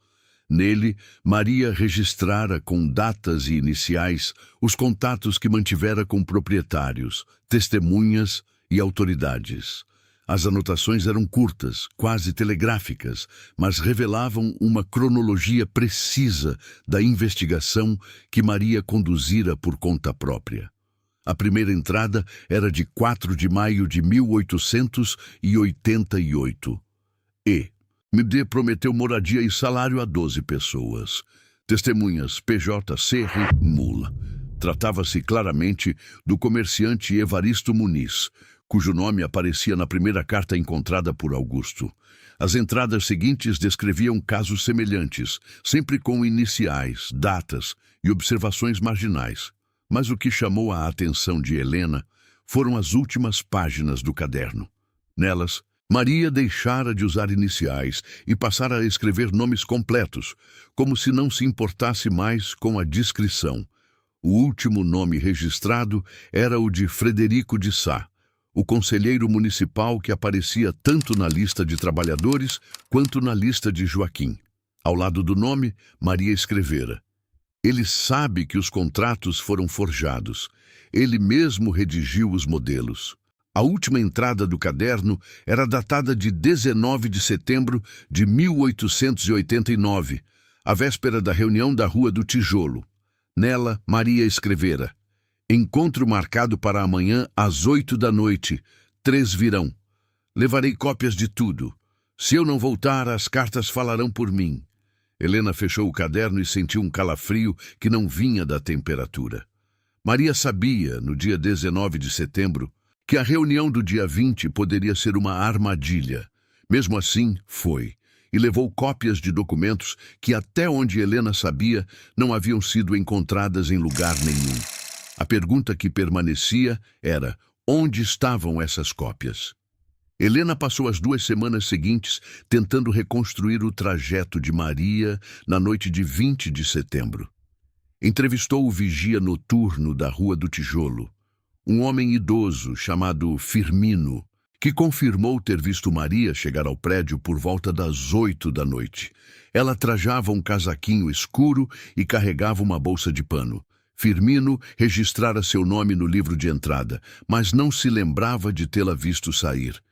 Nele, Maria registrara com datas e iniciais os contatos que mantivera com proprietários, testemunhas e autoridades. As anotações eram curtas, quase telegráficas, mas revelavam uma cronologia precisa da investigação que Maria conduzira por conta própria. A primeira entrada era de 4 de maio de 1888. MD prometeu moradia e salário a 12 pessoas. Testemunhas PJ, Serre, Mula. Tratava-se claramente do comerciante Evaristo Muniz, cujo nome aparecia na primeira carta encontrada por Augusto. As entradas seguintes descreviam casos semelhantes, sempre com iniciais, datas e observações marginais. Mas o que chamou a atenção de Helena foram as últimas páginas do caderno. Nelas, Maria deixara de usar iniciais e passara a escrever nomes completos, como se não se importasse mais com a descrição. O último nome registrado era o de Frederico de Sá, o conselheiro municipal que aparecia tanto na lista de trabalhadores quanto na lista de Joaquim. Ao lado do nome, Maria escrevera: "Ele sabe que os contratos foram forjados. Ele mesmo redigiu os modelos." A última entrada do caderno era datada de 19 de setembro de 1889, a véspera da reunião da Rua do Tijolo. Nela, Maria escrevera: "Encontro marcado para amanhã às 8 da noite. 3 virão. Levarei cópias de tudo. Se eu não voltar, as cartas falarão por mim." Helena fechou o caderno e sentiu um calafrio que não vinha da temperatura. Maria sabia, no dia 19 de setembro, que a reunião do dia 20 poderia ser uma armadilha. Mesmo assim, foi, e levou cópias de documentos que, até onde Helena sabia, não haviam sido encontradas em lugar nenhum. A pergunta que permanecia era: onde estavam essas cópias? Helena passou as 2 semanas seguintes tentando reconstruir o trajeto de Maria na noite de 20 de setembro. Entrevistou o vigia noturno da Rua do Tijolo, um homem idoso chamado Firmino, que confirmou ter visto Maria chegar ao prédio por volta das 8 da noite. Ela trajava um casaquinho escuro e carregava uma bolsa de pano. Firmino registrara seu nome no livro de entrada, mas não se lembrava de tê-la visto sair.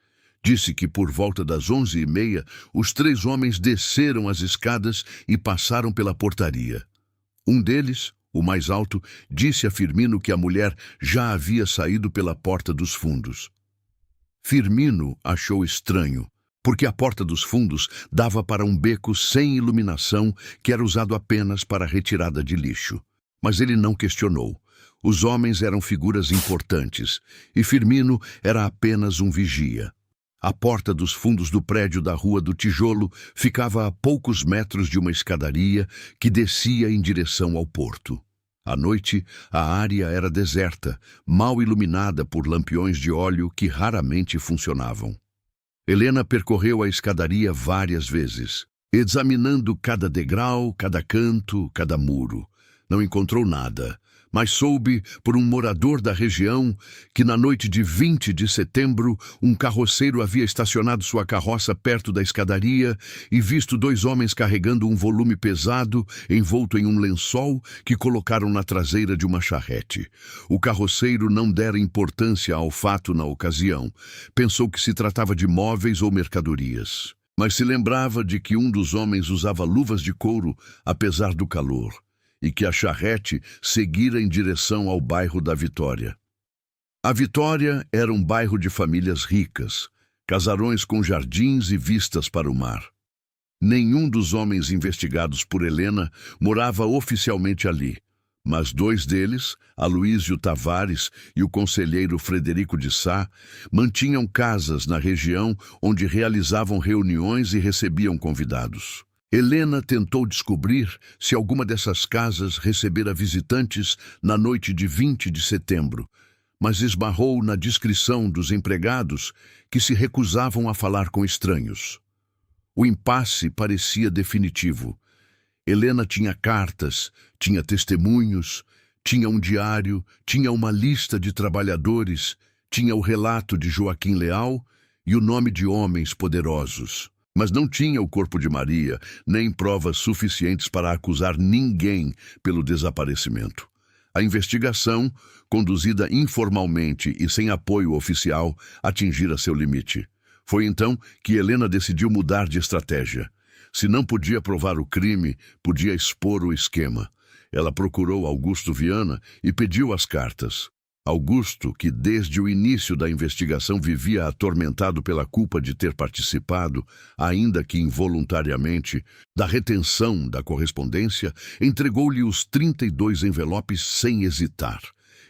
Disse que por volta das 11h30, os 3 homens desceram as escadas e passaram pela portaria. Um deles, o mais alto, disse a Firmino que a mulher já havia saído pela porta dos fundos. Firmino achou estranho, porque a porta dos fundos dava para um beco sem iluminação que era usado apenas para a retirada de lixo. Mas ele não questionou. Os homens eram figuras importantes e Firmino era apenas um vigia. A porta dos fundos do prédio da Rua do Tijolo ficava a poucos metros de uma escadaria que descia em direção ao porto. À noite, a área era deserta, mal iluminada por lampiões de óleo que raramente funcionavam. Helena percorreu a escadaria várias vezes, examinando cada degrau, cada canto, cada muro. Não encontrou nada, mas soube por um morador da região que na noite de 20 de setembro um carroceiro havia estacionado sua carroça perto da escadaria e visto 2 homens carregando um volume pesado envolto em um lençol que colocaram na traseira de uma charrete. O carroceiro não dera importância ao fato na ocasião. Pensou que se tratava de móveis ou mercadorias, mas se lembrava de que um dos homens usava luvas de couro apesar do calor e que a charrete seguira em direção ao bairro da Vitória. A Vitória era um bairro de famílias ricas, casarões com jardins e vistas para o mar. Nenhum dos homens investigados por Helena morava oficialmente ali, mas 2 deles, Aloísio Tavares e o conselheiro Frederico de Sá, mantinham casas na região onde realizavam reuniões e recebiam convidados. Helena tentou descobrir se alguma dessas casas recebera visitantes na noite de 20 de setembro, mas esbarrou na descrição dos empregados que se recusavam a falar com estranhos. O impasse parecia definitivo. Helena tinha cartas, tinha testemunhos, tinha um diário, tinha uma lista de trabalhadores, tinha o relato de Joaquim Leal e o nome de homens poderosos. Mas não tinha o corpo de Maria, nem provas suficientes para acusar ninguém pelo desaparecimento. A investigação, conduzida informalmente e sem apoio oficial, atingira seu limite. Foi então que Helena decidiu mudar de estratégia. Se não podia provar o crime, podia expor o esquema. Ela procurou Augusto Viana e pediu as cartas. Augusto, que desde o início da investigação vivia atormentado pela culpa de ter participado, ainda que involuntariamente, da retenção da correspondência, entregou-lhe os 32 envelopes sem hesitar.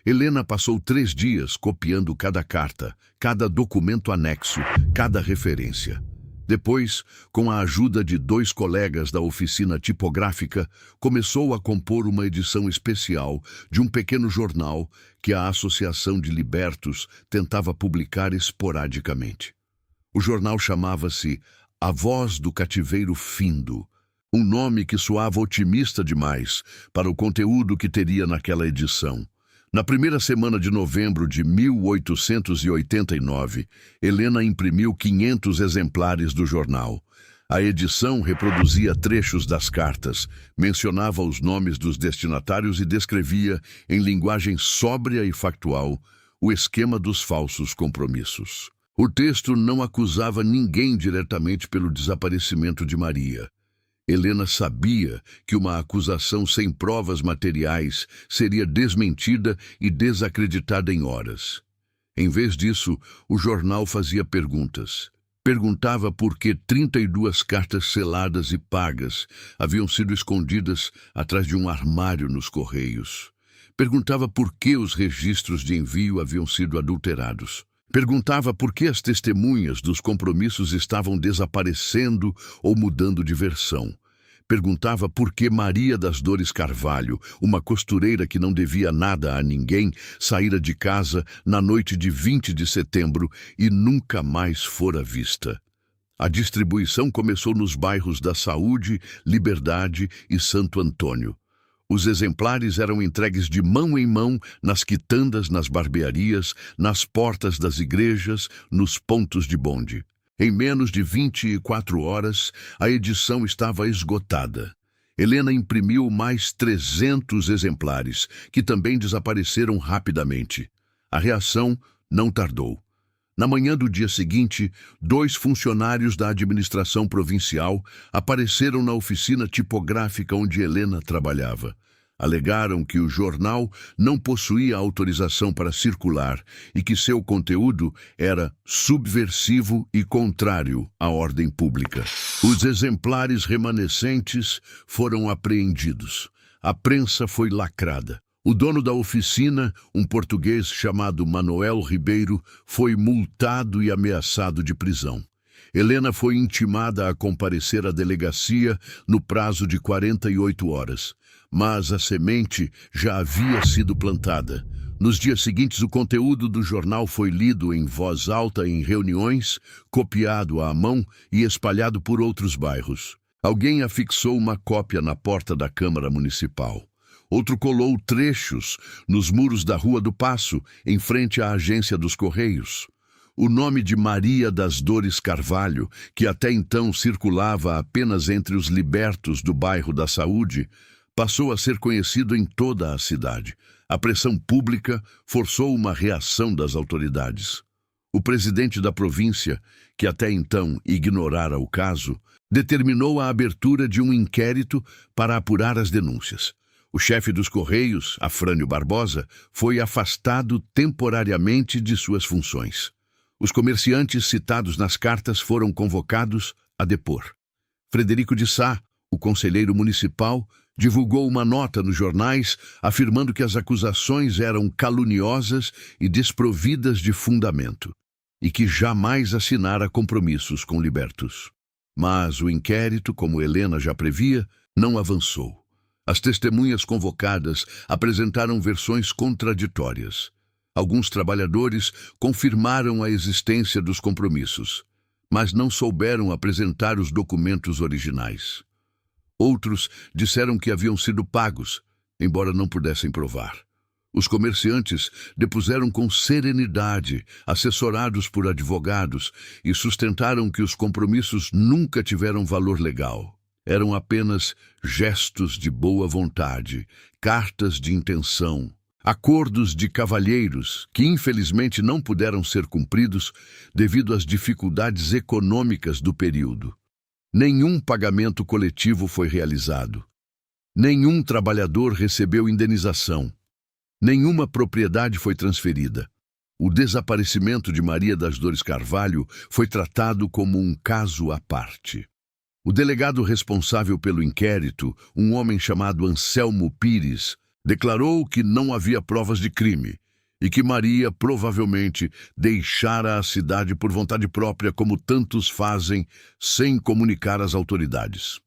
Helena passou 3 dias copiando cada carta, cada documento anexo, cada referência. Depois, com a ajuda de 2 colegas da oficina tipográfica, começou a compor uma edição especial de um pequeno jornal que a Associação de Libertos tentava publicar esporadicamente. O jornal chamava-se A Voz do Cativeiro Findo, um nome que soava otimista demais para o conteúdo que teria naquela edição. Na primeira semana de novembro de 1889, Helena imprimiu 500 exemplares do jornal. A edição reproduzia trechos das cartas, mencionava os nomes dos destinatários e descrevia, em linguagem sóbria e factual, o esquema dos falsos compromissos. O texto não acusava ninguém diretamente pelo desaparecimento de Maria. Helena sabia que uma acusação sem provas materiais seria desmentida e desacreditada em horas. Em vez disso, o jornal fazia perguntas. Perguntava por que 32 cartas seladas e pagas haviam sido escondidas atrás de um armário nos Correios. Perguntava por que os registros de envio haviam sido adulterados. Perguntava por que as testemunhas dos compromissos estavam desaparecendo ou mudando de versão. Perguntava por que Maria das Dores Carvalho, uma costureira que não devia nada a ninguém, saíra de casa na noite de 20 de setembro e nunca mais fora vista. A distribuição começou nos bairros da Saúde, Liberdade e Santo Antônio. Os exemplares eram entregues de mão em mão nas quitandas, nas barbearias, nas portas das igrejas, nos pontos de bonde. Em menos de 24 horas, a edição estava esgotada. Helena imprimiu mais 300 exemplares, que também desapareceram rapidamente. A reação não tardou. Na manhã do dia seguinte, 2 funcionários da administração provincial apareceram na oficina tipográfica onde Helena trabalhava. Alegaram que o jornal não possuía autorização para circular e que seu conteúdo era subversivo e contrário à ordem pública. Os exemplares remanescentes foram apreendidos. A prensa foi lacrada. O dono da oficina, um português chamado Manuel Ribeiro, foi multado e ameaçado de prisão. Helena foi intimada a comparecer à delegacia no prazo de 48 horas, mas a semente já havia sido plantada. Nos dias seguintes, o conteúdo do jornal foi lido em voz alta em reuniões, copiado à mão e espalhado por outros bairros. Alguém afixou uma cópia na porta da Câmara Municipal. Outro colou trechos nos muros da Rua do Paço, em frente à agência dos Correios. O nome de Maria das Dores Carvalho, que até então circulava apenas entre os libertos do bairro da Saúde, passou a ser conhecido em toda a cidade. A pressão pública forçou uma reação das autoridades. O presidente da província, que até então ignorara o caso, determinou a abertura de um inquérito para apurar as denúncias. O chefe dos Correios, Afrânio Barbosa, foi afastado temporariamente de suas funções. Os comerciantes citados nas cartas foram convocados a depor. Frederico de Sá, o conselheiro municipal, divulgou uma nota nos jornais afirmando que as acusações eram caluniosas e desprovidas de fundamento, e que jamais assinara compromissos com libertos. Mas o inquérito, como Helena já previa, não avançou. As testemunhas convocadas apresentaram versões contraditórias. Alguns trabalhadores confirmaram a existência dos compromissos, mas não souberam apresentar os documentos originais. Outros disseram que haviam sido pagos, embora não pudessem provar. Os comerciantes depuseram com serenidade, assessorados por advogados, e sustentaram que os compromissos nunca tiveram valor legal. Eram apenas gestos de boa vontade, cartas de intenção, acordos de cavalheiros que infelizmente não puderam ser cumpridos devido às dificuldades econômicas do período. Nenhum pagamento coletivo foi realizado. Nenhum trabalhador recebeu indenização. Nenhuma propriedade foi transferida. O desaparecimento de Maria das Dores Carvalho foi tratado como um caso à parte. O delegado responsável pelo inquérito, um homem chamado Anselmo Pires, declarou que não havia provas de crime e que Maria provavelmente deixara a cidade por vontade própria, como tantos fazem, sem comunicar às autoridades.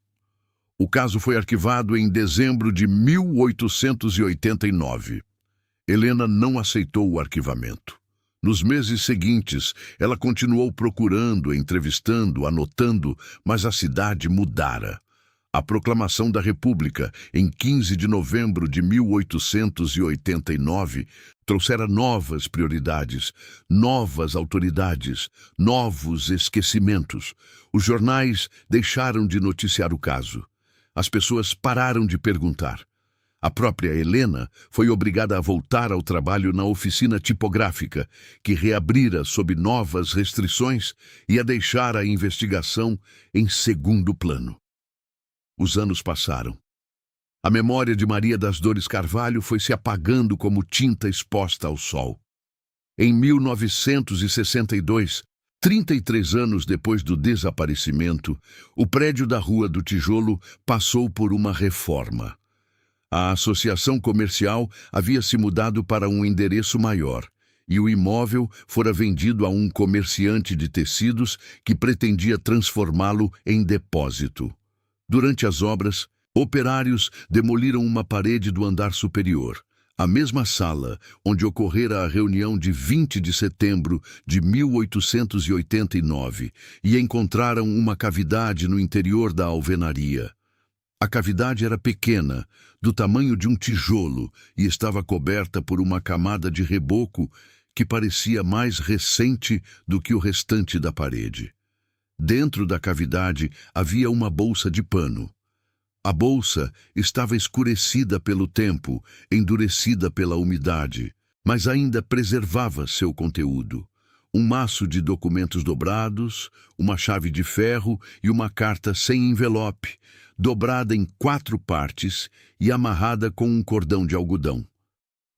O caso foi arquivado em dezembro de 1889. Helena não aceitou o arquivamento. Nos meses seguintes, ela continuou procurando, entrevistando, anotando, mas a cidade mudara. A proclamação da República, em 15 de novembro de 1889, trouxera novas prioridades, novas autoridades, novos esquecimentos. Os jornais deixaram de noticiar o caso. As pessoas pararam de perguntar. A própria Helena foi obrigada a voltar ao trabalho na oficina tipográfica, que reabrira sob novas restrições e a deixar a investigação em segundo plano. Os anos passaram. A memória de Maria das Dores Carvalho foi se apagando como tinta exposta ao sol. Em 1962, 33 anos depois do desaparecimento, o prédio da Rua do Tijolo passou por uma reforma. A associação comercial havia se mudado para um endereço maior, e o imóvel fora vendido a um comerciante de tecidos que pretendia transformá-lo em depósito. Durante as obras, operários demoliram uma parede do andar superior, a mesma sala onde ocorrera a reunião de 20 de setembro de 1889, e encontraram uma cavidade no interior da alvenaria. A cavidade era pequena, do tamanho de um tijolo, e estava coberta por uma camada de reboco que parecia mais recente do que o restante da parede. Dentro da cavidade havia uma bolsa de pano. A bolsa estava escurecida pelo tempo, endurecida pela umidade, mas ainda preservava seu conteúdo. Um maço de documentos dobrados, uma chave de ferro e uma carta sem envelope, dobrada em 4 partes e amarrada com um cordão de algodão.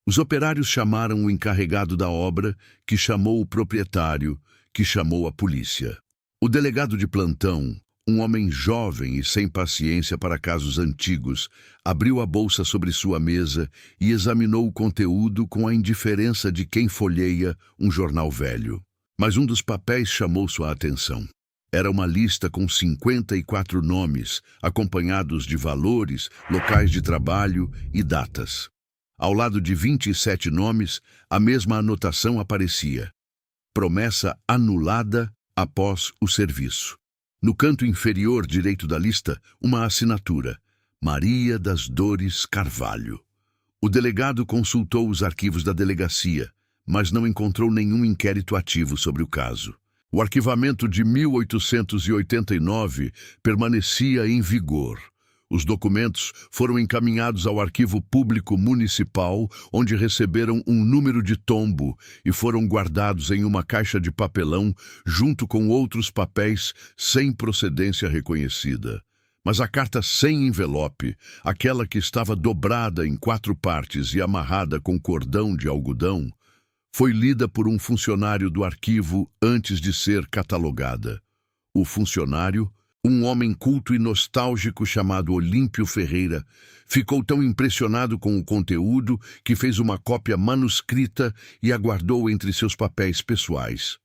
Os operários chamaram o encarregado da obra, que chamou o proprietário, que chamou a polícia. O delegado de plantão, um homem jovem e sem paciência para casos antigos, abriu a bolsa sobre sua mesa e examinou o conteúdo com a indiferença de quem folheia um jornal velho. Mas um dos papéis chamou sua atenção. Era uma lista com 54 nomes, acompanhados de valores, locais de trabalho e datas. Ao lado de 27 nomes, a mesma anotação aparecia: promessa anulada após o serviço. No canto inferior direito da lista, uma assinatura: Maria das Dores Carvalho. O delegado consultou os arquivos da delegacia, mas não encontrou nenhum inquérito ativo sobre o caso. O arquivamento de 1889 permanecia em vigor. Os documentos foram encaminhados ao Arquivo Público Municipal, onde receberam um número de tombo e foram guardados em uma caixa de papelão junto com outros papéis sem procedência reconhecida. Mas a carta sem envelope, aquela que estava dobrada em 4 partes e amarrada com cordão de algodão, foi lida por um funcionário do arquivo antes de ser catalogada. O funcionário, um homem culto e nostálgico chamado Olímpio Ferreira, ficou tão impressionado com o conteúdo que fez uma cópia manuscrita e a guardou entre seus papéis pessoais.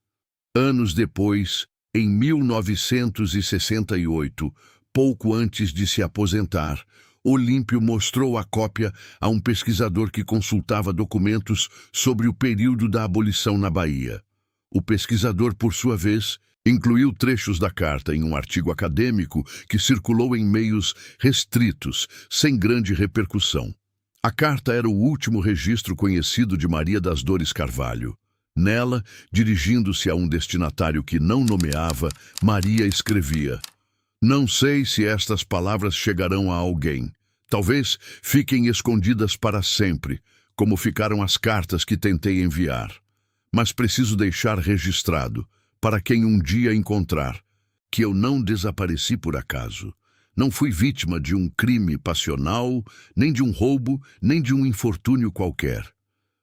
Anos depois, em 1968, pouco antes de se aposentar, Olímpio mostrou a cópia a um pesquisador que consultava documentos sobre o período da abolição na Bahia. O pesquisador, por sua vez, incluiu trechos da carta em um artigo acadêmico que circulou em meios restritos, sem grande repercussão. A carta era o último registro conhecido de Maria das Dores Carvalho. Nela, dirigindo-se a um destinatário que não nomeava, Maria escrevia: "Não sei se estas palavras chegarão a alguém. Talvez fiquem escondidas para sempre, como ficaram as cartas que tentei enviar. Mas preciso deixar registrado, para quem um dia encontrar, que eu não desapareci por acaso. Não fui vítima de um crime passional, nem de um roubo, nem de um infortúnio qualquer.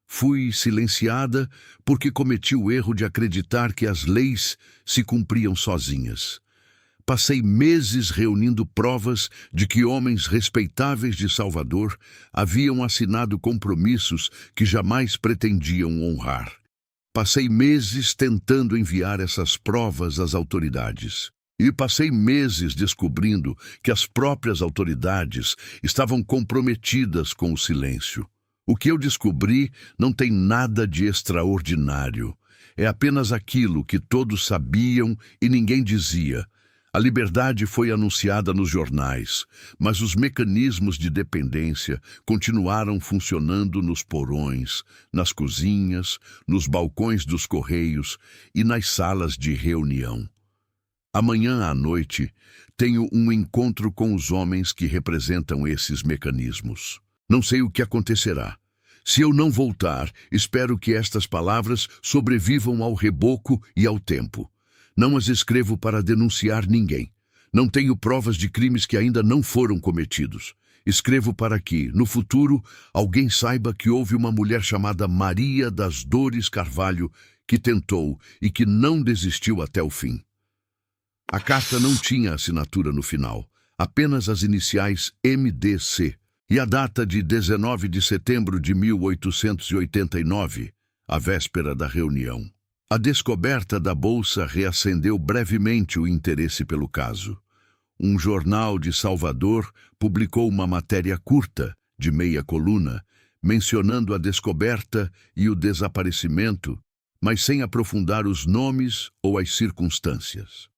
Fui silenciada porque cometi o erro de acreditar que as leis se cumpriam sozinhas. Passei meses reunindo provas de que homens respeitáveis de Salvador haviam assinado compromissos que jamais pretendiam honrar. Passei meses tentando enviar essas provas às autoridades. E passei meses descobrindo que as próprias autoridades estavam comprometidas com o silêncio. O que eu descobri não tem nada de extraordinário. É apenas aquilo que todos sabiam e ninguém dizia. A liberdade foi anunciada nos jornais, mas os mecanismos de dependência continuaram funcionando nos porões, nas cozinhas, nos balcões dos correios e nas salas de reunião. Amanhã à noite, tenho um encontro com os homens que representam esses mecanismos. Não sei o que acontecerá. Se eu não voltar, espero que estas palavras sobrevivam ao reboco e ao tempo. Não as escrevo para denunciar ninguém. Não tenho provas de crimes que ainda não foram cometidos. Escrevo para que, no futuro, alguém saiba que houve uma mulher chamada Maria das Dores Carvalho que tentou e que não desistiu até o fim. A carta não tinha assinatura no final, apenas as iniciais MDC e a data de 19 de setembro de 1889, a véspera da reunião. A descoberta da bolsa reacendeu brevemente o interesse pelo caso. Um jornal de Salvador publicou uma matéria curta, de meia coluna, mencionando a descoberta e o desaparecimento, mas sem aprofundar os nomes ou as circunstâncias.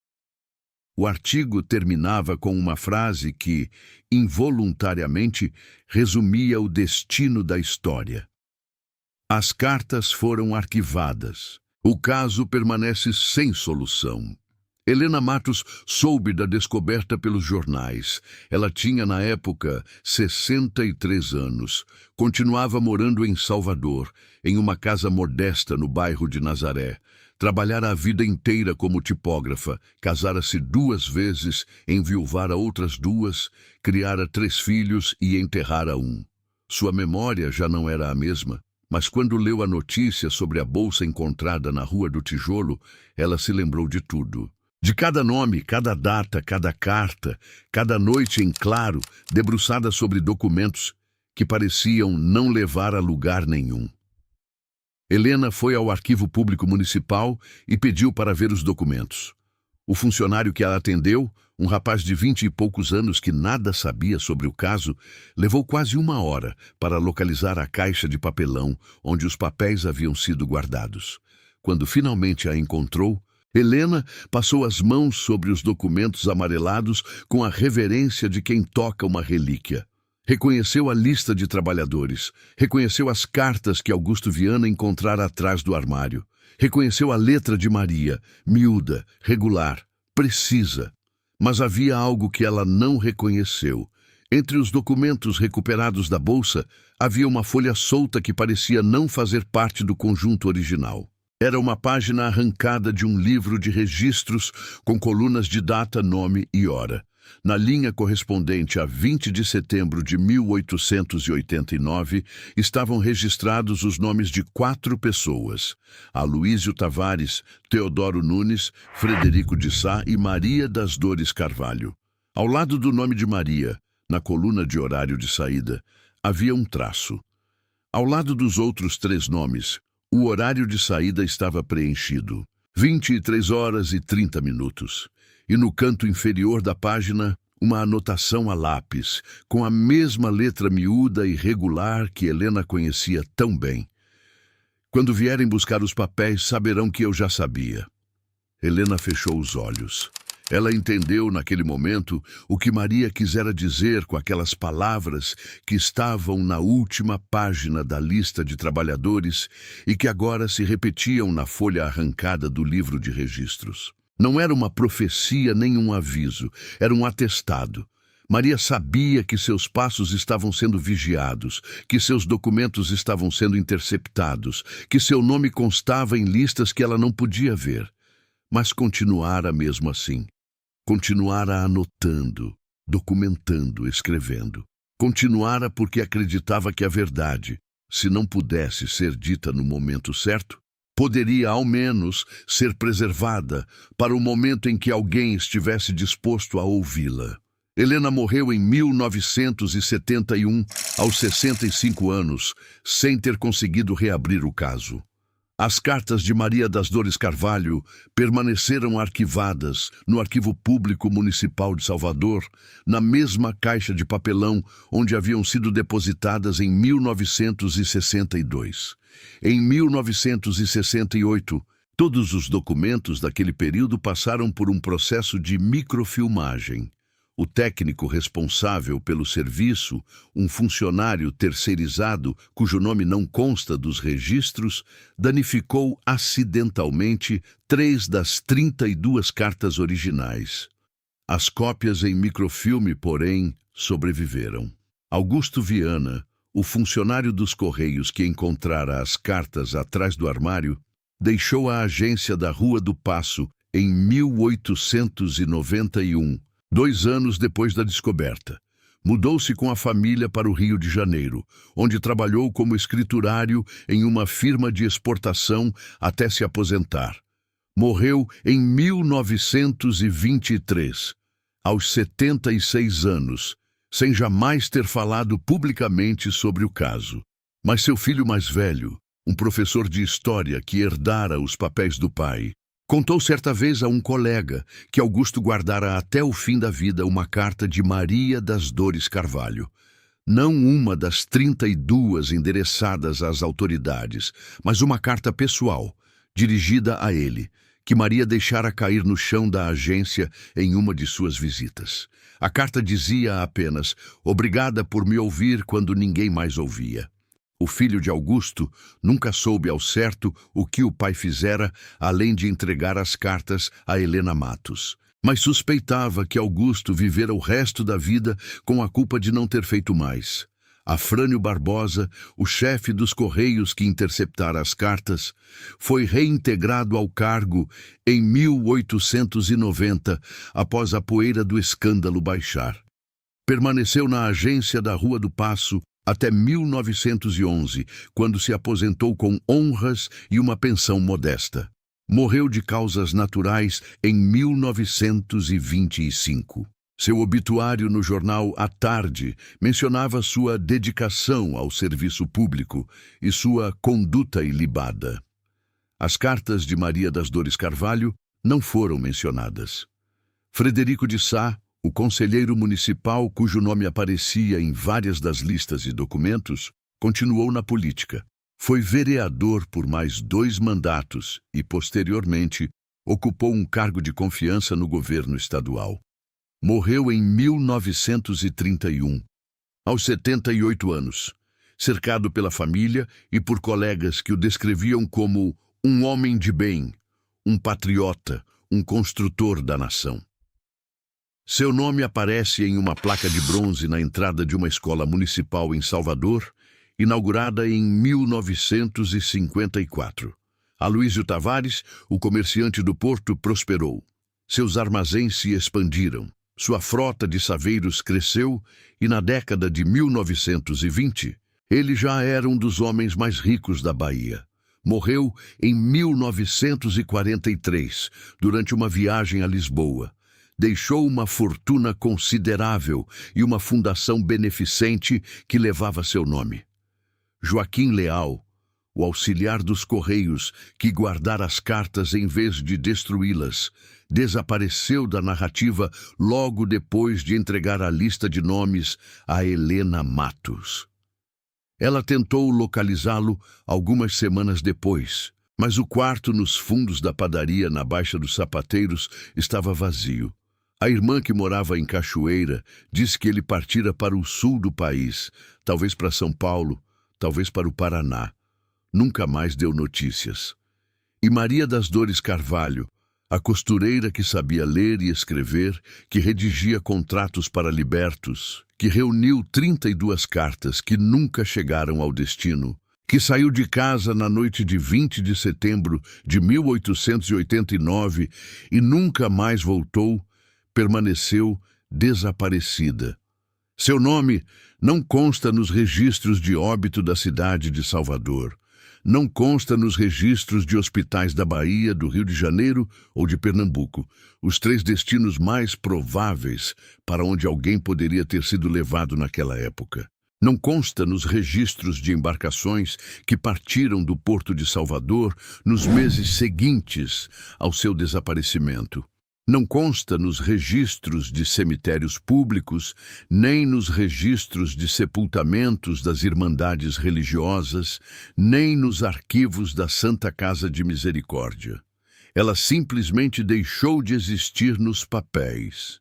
O artigo terminava com uma frase que, involuntariamente, resumia o destino da história. As cartas foram arquivadas. O caso permanece sem solução. Helena Matos soube da descoberta pelos jornais. Ela tinha, na época, 63 anos. Continuava morando em Salvador, em uma casa modesta no bairro de Nazaré. Trabalhara a vida inteira como tipógrafa, casara-se 2 vezes, enviuvara outras 2, criara 3 filhos e enterrara 1. Sua memória já não era a mesma, mas quando leu a notícia sobre a bolsa encontrada na Rua do Tijolo, ela se lembrou de tudo. De cada nome, cada data, cada carta, cada noite em claro, debruçada sobre documentos que pareciam não levar a lugar nenhum. Helena foi ao Arquivo Público Municipal e pediu para ver os documentos. O funcionário que a atendeu, um rapaz de 20 e poucos anos que nada sabia sobre o caso, levou quase 1 hora para localizar a caixa de papelão onde os papéis haviam sido guardados. Quando finalmente a encontrou, Helena passou as mãos sobre os documentos amarelados com a reverência de quem toca uma relíquia. Reconheceu a lista de trabalhadores, reconheceu as cartas que Augusto Viana encontrara atrás do armário, reconheceu a letra de Maria, miúda, regular, precisa. Mas havia algo que ela não reconheceu. Entre os documentos recuperados da bolsa, havia uma folha solta que parecia não fazer parte do conjunto original. Era uma página arrancada de um livro de registros com colunas de data, nome e hora. Na linha correspondente a 20 de setembro de 1889, estavam registrados os nomes de 4 pessoas: Aloísio Tavares, Teodoro Nunes, Frederico de Sá e Maria das Dores Carvalho. Ao lado do nome de Maria, na coluna de horário de saída, havia um traço. Ao lado dos outros 3 nomes, o horário de saída estava preenchido, 23h30. E no canto inferior da página, uma anotação a lápis, com a mesma letra miúda e regular que Helena conhecia tão bem. Quando vierem buscar os papéis, saberão que eu já sabia. Helena fechou os olhos. Ela entendeu naquele momento o que Maria quisera dizer com aquelas palavras que estavam na última página da lista de trabalhadores e que agora se repetiam na folha arrancada do livro de registros. Não era uma profecia nem um aviso, era um atestado. Maria sabia que seus passos estavam sendo vigiados, que seus documentos estavam sendo interceptados, que seu nome constava em listas que ela não podia ver. Mas continuara mesmo assim. Continuara anotando, documentando, escrevendo. Continuara porque acreditava que a verdade, se não pudesse ser dita no momento certo, poderia ao menos ser preservada para o momento em que alguém estivesse disposto a ouvi-la. Helena morreu em 1971, aos 65 anos, sem ter conseguido reabrir o caso. As cartas de Maria das Dores Carvalho permaneceram arquivadas no Arquivo Público Municipal de Salvador, na mesma caixa de papelão onde haviam sido depositadas em 1962. Em 1968, todos os documentos daquele período passaram por um processo de microfilmagem. O técnico responsável pelo serviço, um funcionário terceirizado cujo nome não consta dos registros, danificou acidentalmente 3 das 32 cartas originais. As cópias em microfilme, porém, sobreviveram. Augusto Viana, o funcionário dos Correios que encontrara as cartas atrás do armário, deixou a agência da Rua do Paço em 1891, 2 anos depois da descoberta. Mudou-se com a família para o Rio de Janeiro, onde trabalhou como escriturário em uma firma de exportação até se aposentar. Morreu em 1923, aos 76 anos, sem jamais ter falado publicamente sobre o caso. Mas seu filho mais velho, um professor de história que herdara os papéis do pai, contou certa vez a um colega que Augusto guardara até o fim da vida uma carta de Maria das Dores Carvalho. Não uma das 32 endereçadas às autoridades, mas uma carta pessoal, dirigida a ele, que Maria deixara cair no chão da agência em uma de suas visitas. A carta dizia apenas: "Obrigada por me ouvir quando ninguém mais ouvia." O filho de Augusto nunca soube ao certo o que o pai fizera, além de entregar as cartas a Helena Matos. Mas suspeitava que Augusto vivera o resto da vida com a culpa de não ter feito mais. Afrânio Barbosa, o chefe dos Correios que interceptara as cartas, foi reintegrado ao cargo em 1890, após a poeira do escândalo baixar. Permaneceu na agência da Rua do Paço até 1911, quando se aposentou com honras e uma pensão modesta. Morreu de causas naturais em 1925. Seu obituário no jornal A Tarde mencionava sua dedicação ao serviço público e sua conduta ilibada. As cartas de Maria das Dores Carvalho não foram mencionadas. Frederico de Sá, o conselheiro municipal cujo nome aparecia em várias das listas e documentos, continuou na política. Foi vereador por mais 2 mandatos e, posteriormente, ocupou um cargo de confiança no governo estadual. Morreu em 1931, aos 78 anos, cercado pela família e por colegas que o descreviam como um homem de bem, um patriota, um construtor da nação. Seu nome aparece em uma placa de bronze na entrada de uma escola municipal em Salvador, inaugurada em 1954. Aloísio Tavares, o comerciante do porto, prosperou. Seus armazéns se expandiram. Sua frota de saveiros cresceu e, na década de 1920, ele já era um dos homens mais ricos da Bahia. Morreu em 1943, durante uma viagem a Lisboa. Deixou uma fortuna considerável e uma fundação beneficente que levava seu nome. Joaquim Leal, o auxiliar dos Correios que guardara as cartas em vez de destruí-las, desapareceu da narrativa logo depois de entregar a lista de nomes a Helena Matos. Ela tentou localizá-lo algumas semanas depois, mas o quarto nos fundos da padaria na Baixa dos Sapateiros estava vazio. A irmã, que morava em Cachoeira, disse que ele partira para o sul do país, talvez para São Paulo, talvez para o Paraná. Nunca mais deu notícias. E Maria das Dores Carvalho, a costureira que sabia ler e escrever, que redigia contratos para libertos, que reuniu 32 cartas que nunca chegaram ao destino, que saiu de casa na noite de 20 de setembro de 1889 e nunca mais voltou, permaneceu desaparecida. Seu nome não consta nos registros de óbito da cidade de Salvador. Não consta nos registros de hospitais da Bahia, do Rio de Janeiro ou de Pernambuco, os 3 destinos mais prováveis para onde alguém poderia ter sido levado naquela época. Não consta nos registros de embarcações que partiram do porto de Salvador nos meses seguintes ao seu desaparecimento. Não consta nos registros de cemitérios públicos, nem nos registros de sepultamentos das irmandades religiosas, nem nos arquivos da Santa Casa de Misericórdia. Ela simplesmente deixou de existir nos papéis.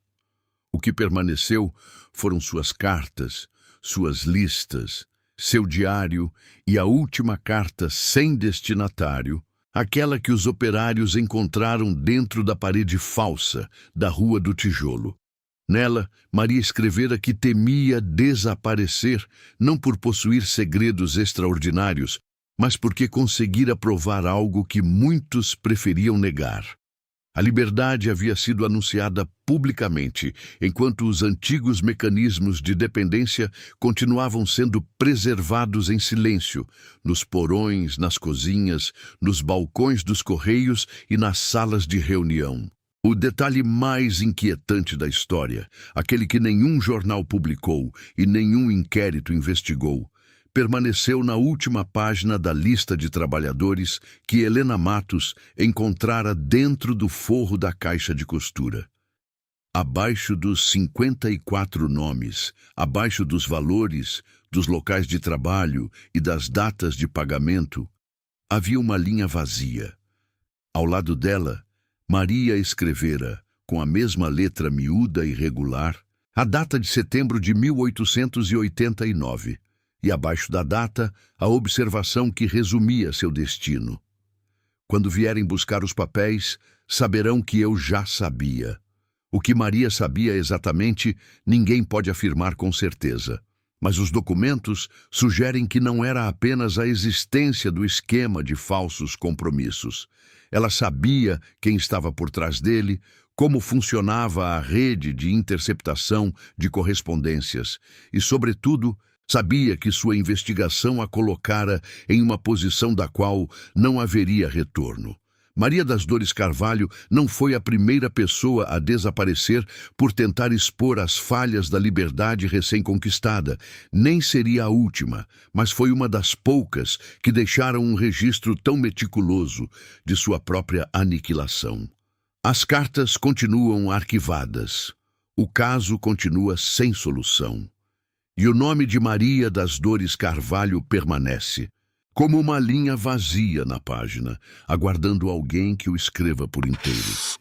O que permaneceu foram suas cartas, suas listas, seu diário e a última carta sem destinatário, aquela que os operários encontraram dentro da parede falsa da Rua do Tijolo. Nela, Maria escrevera que temia desaparecer, não por possuir segredos extraordinários, mas porque conseguira provar algo que muitos preferiam negar. A liberdade havia sido anunciada publicamente, enquanto os antigos mecanismos de dependência continuavam sendo preservados em silêncio, nos porões, nas cozinhas, nos balcões dos correios e nas salas de reunião. O detalhe mais inquietante da história, aquele que nenhum jornal publicou e nenhum inquérito investigou, permaneceu na última página da lista de trabalhadores que Helena Matos encontrara dentro do forro da caixa de costura. Abaixo dos 54 nomes, abaixo dos valores, dos locais de trabalho e das datas de pagamento, havia uma linha vazia. Ao lado dela, Maria escrevera, com a mesma letra miúda e regular, a data de setembro de 1889. e abaixo da data, a observação que resumia seu destino. Quando vierem buscar os papéis, saberão que eu já sabia. O que Maria sabia exatamente, ninguém pode afirmar com certeza. Mas os documentos sugerem que não era apenas a existência do esquema de falsos compromissos. Ela sabia quem estava por trás dele, como funcionava a rede de interceptação de correspondências e, sobretudo, sabia que sua investigação a colocara em uma posição da qual não haveria retorno. Maria das Dores Carvalho não foi a primeira pessoa a desaparecer por tentar expor as falhas da liberdade recém-conquistada, nem seria a última, mas foi uma das poucas que deixaram um registro tão meticuloso de sua própria aniquilação. As cartas continuam arquivadas. O caso continua sem solução. E o nome de Maria das Dores Carvalho permanece, como uma linha vazia na página, aguardando alguém que o escreva por inteiro.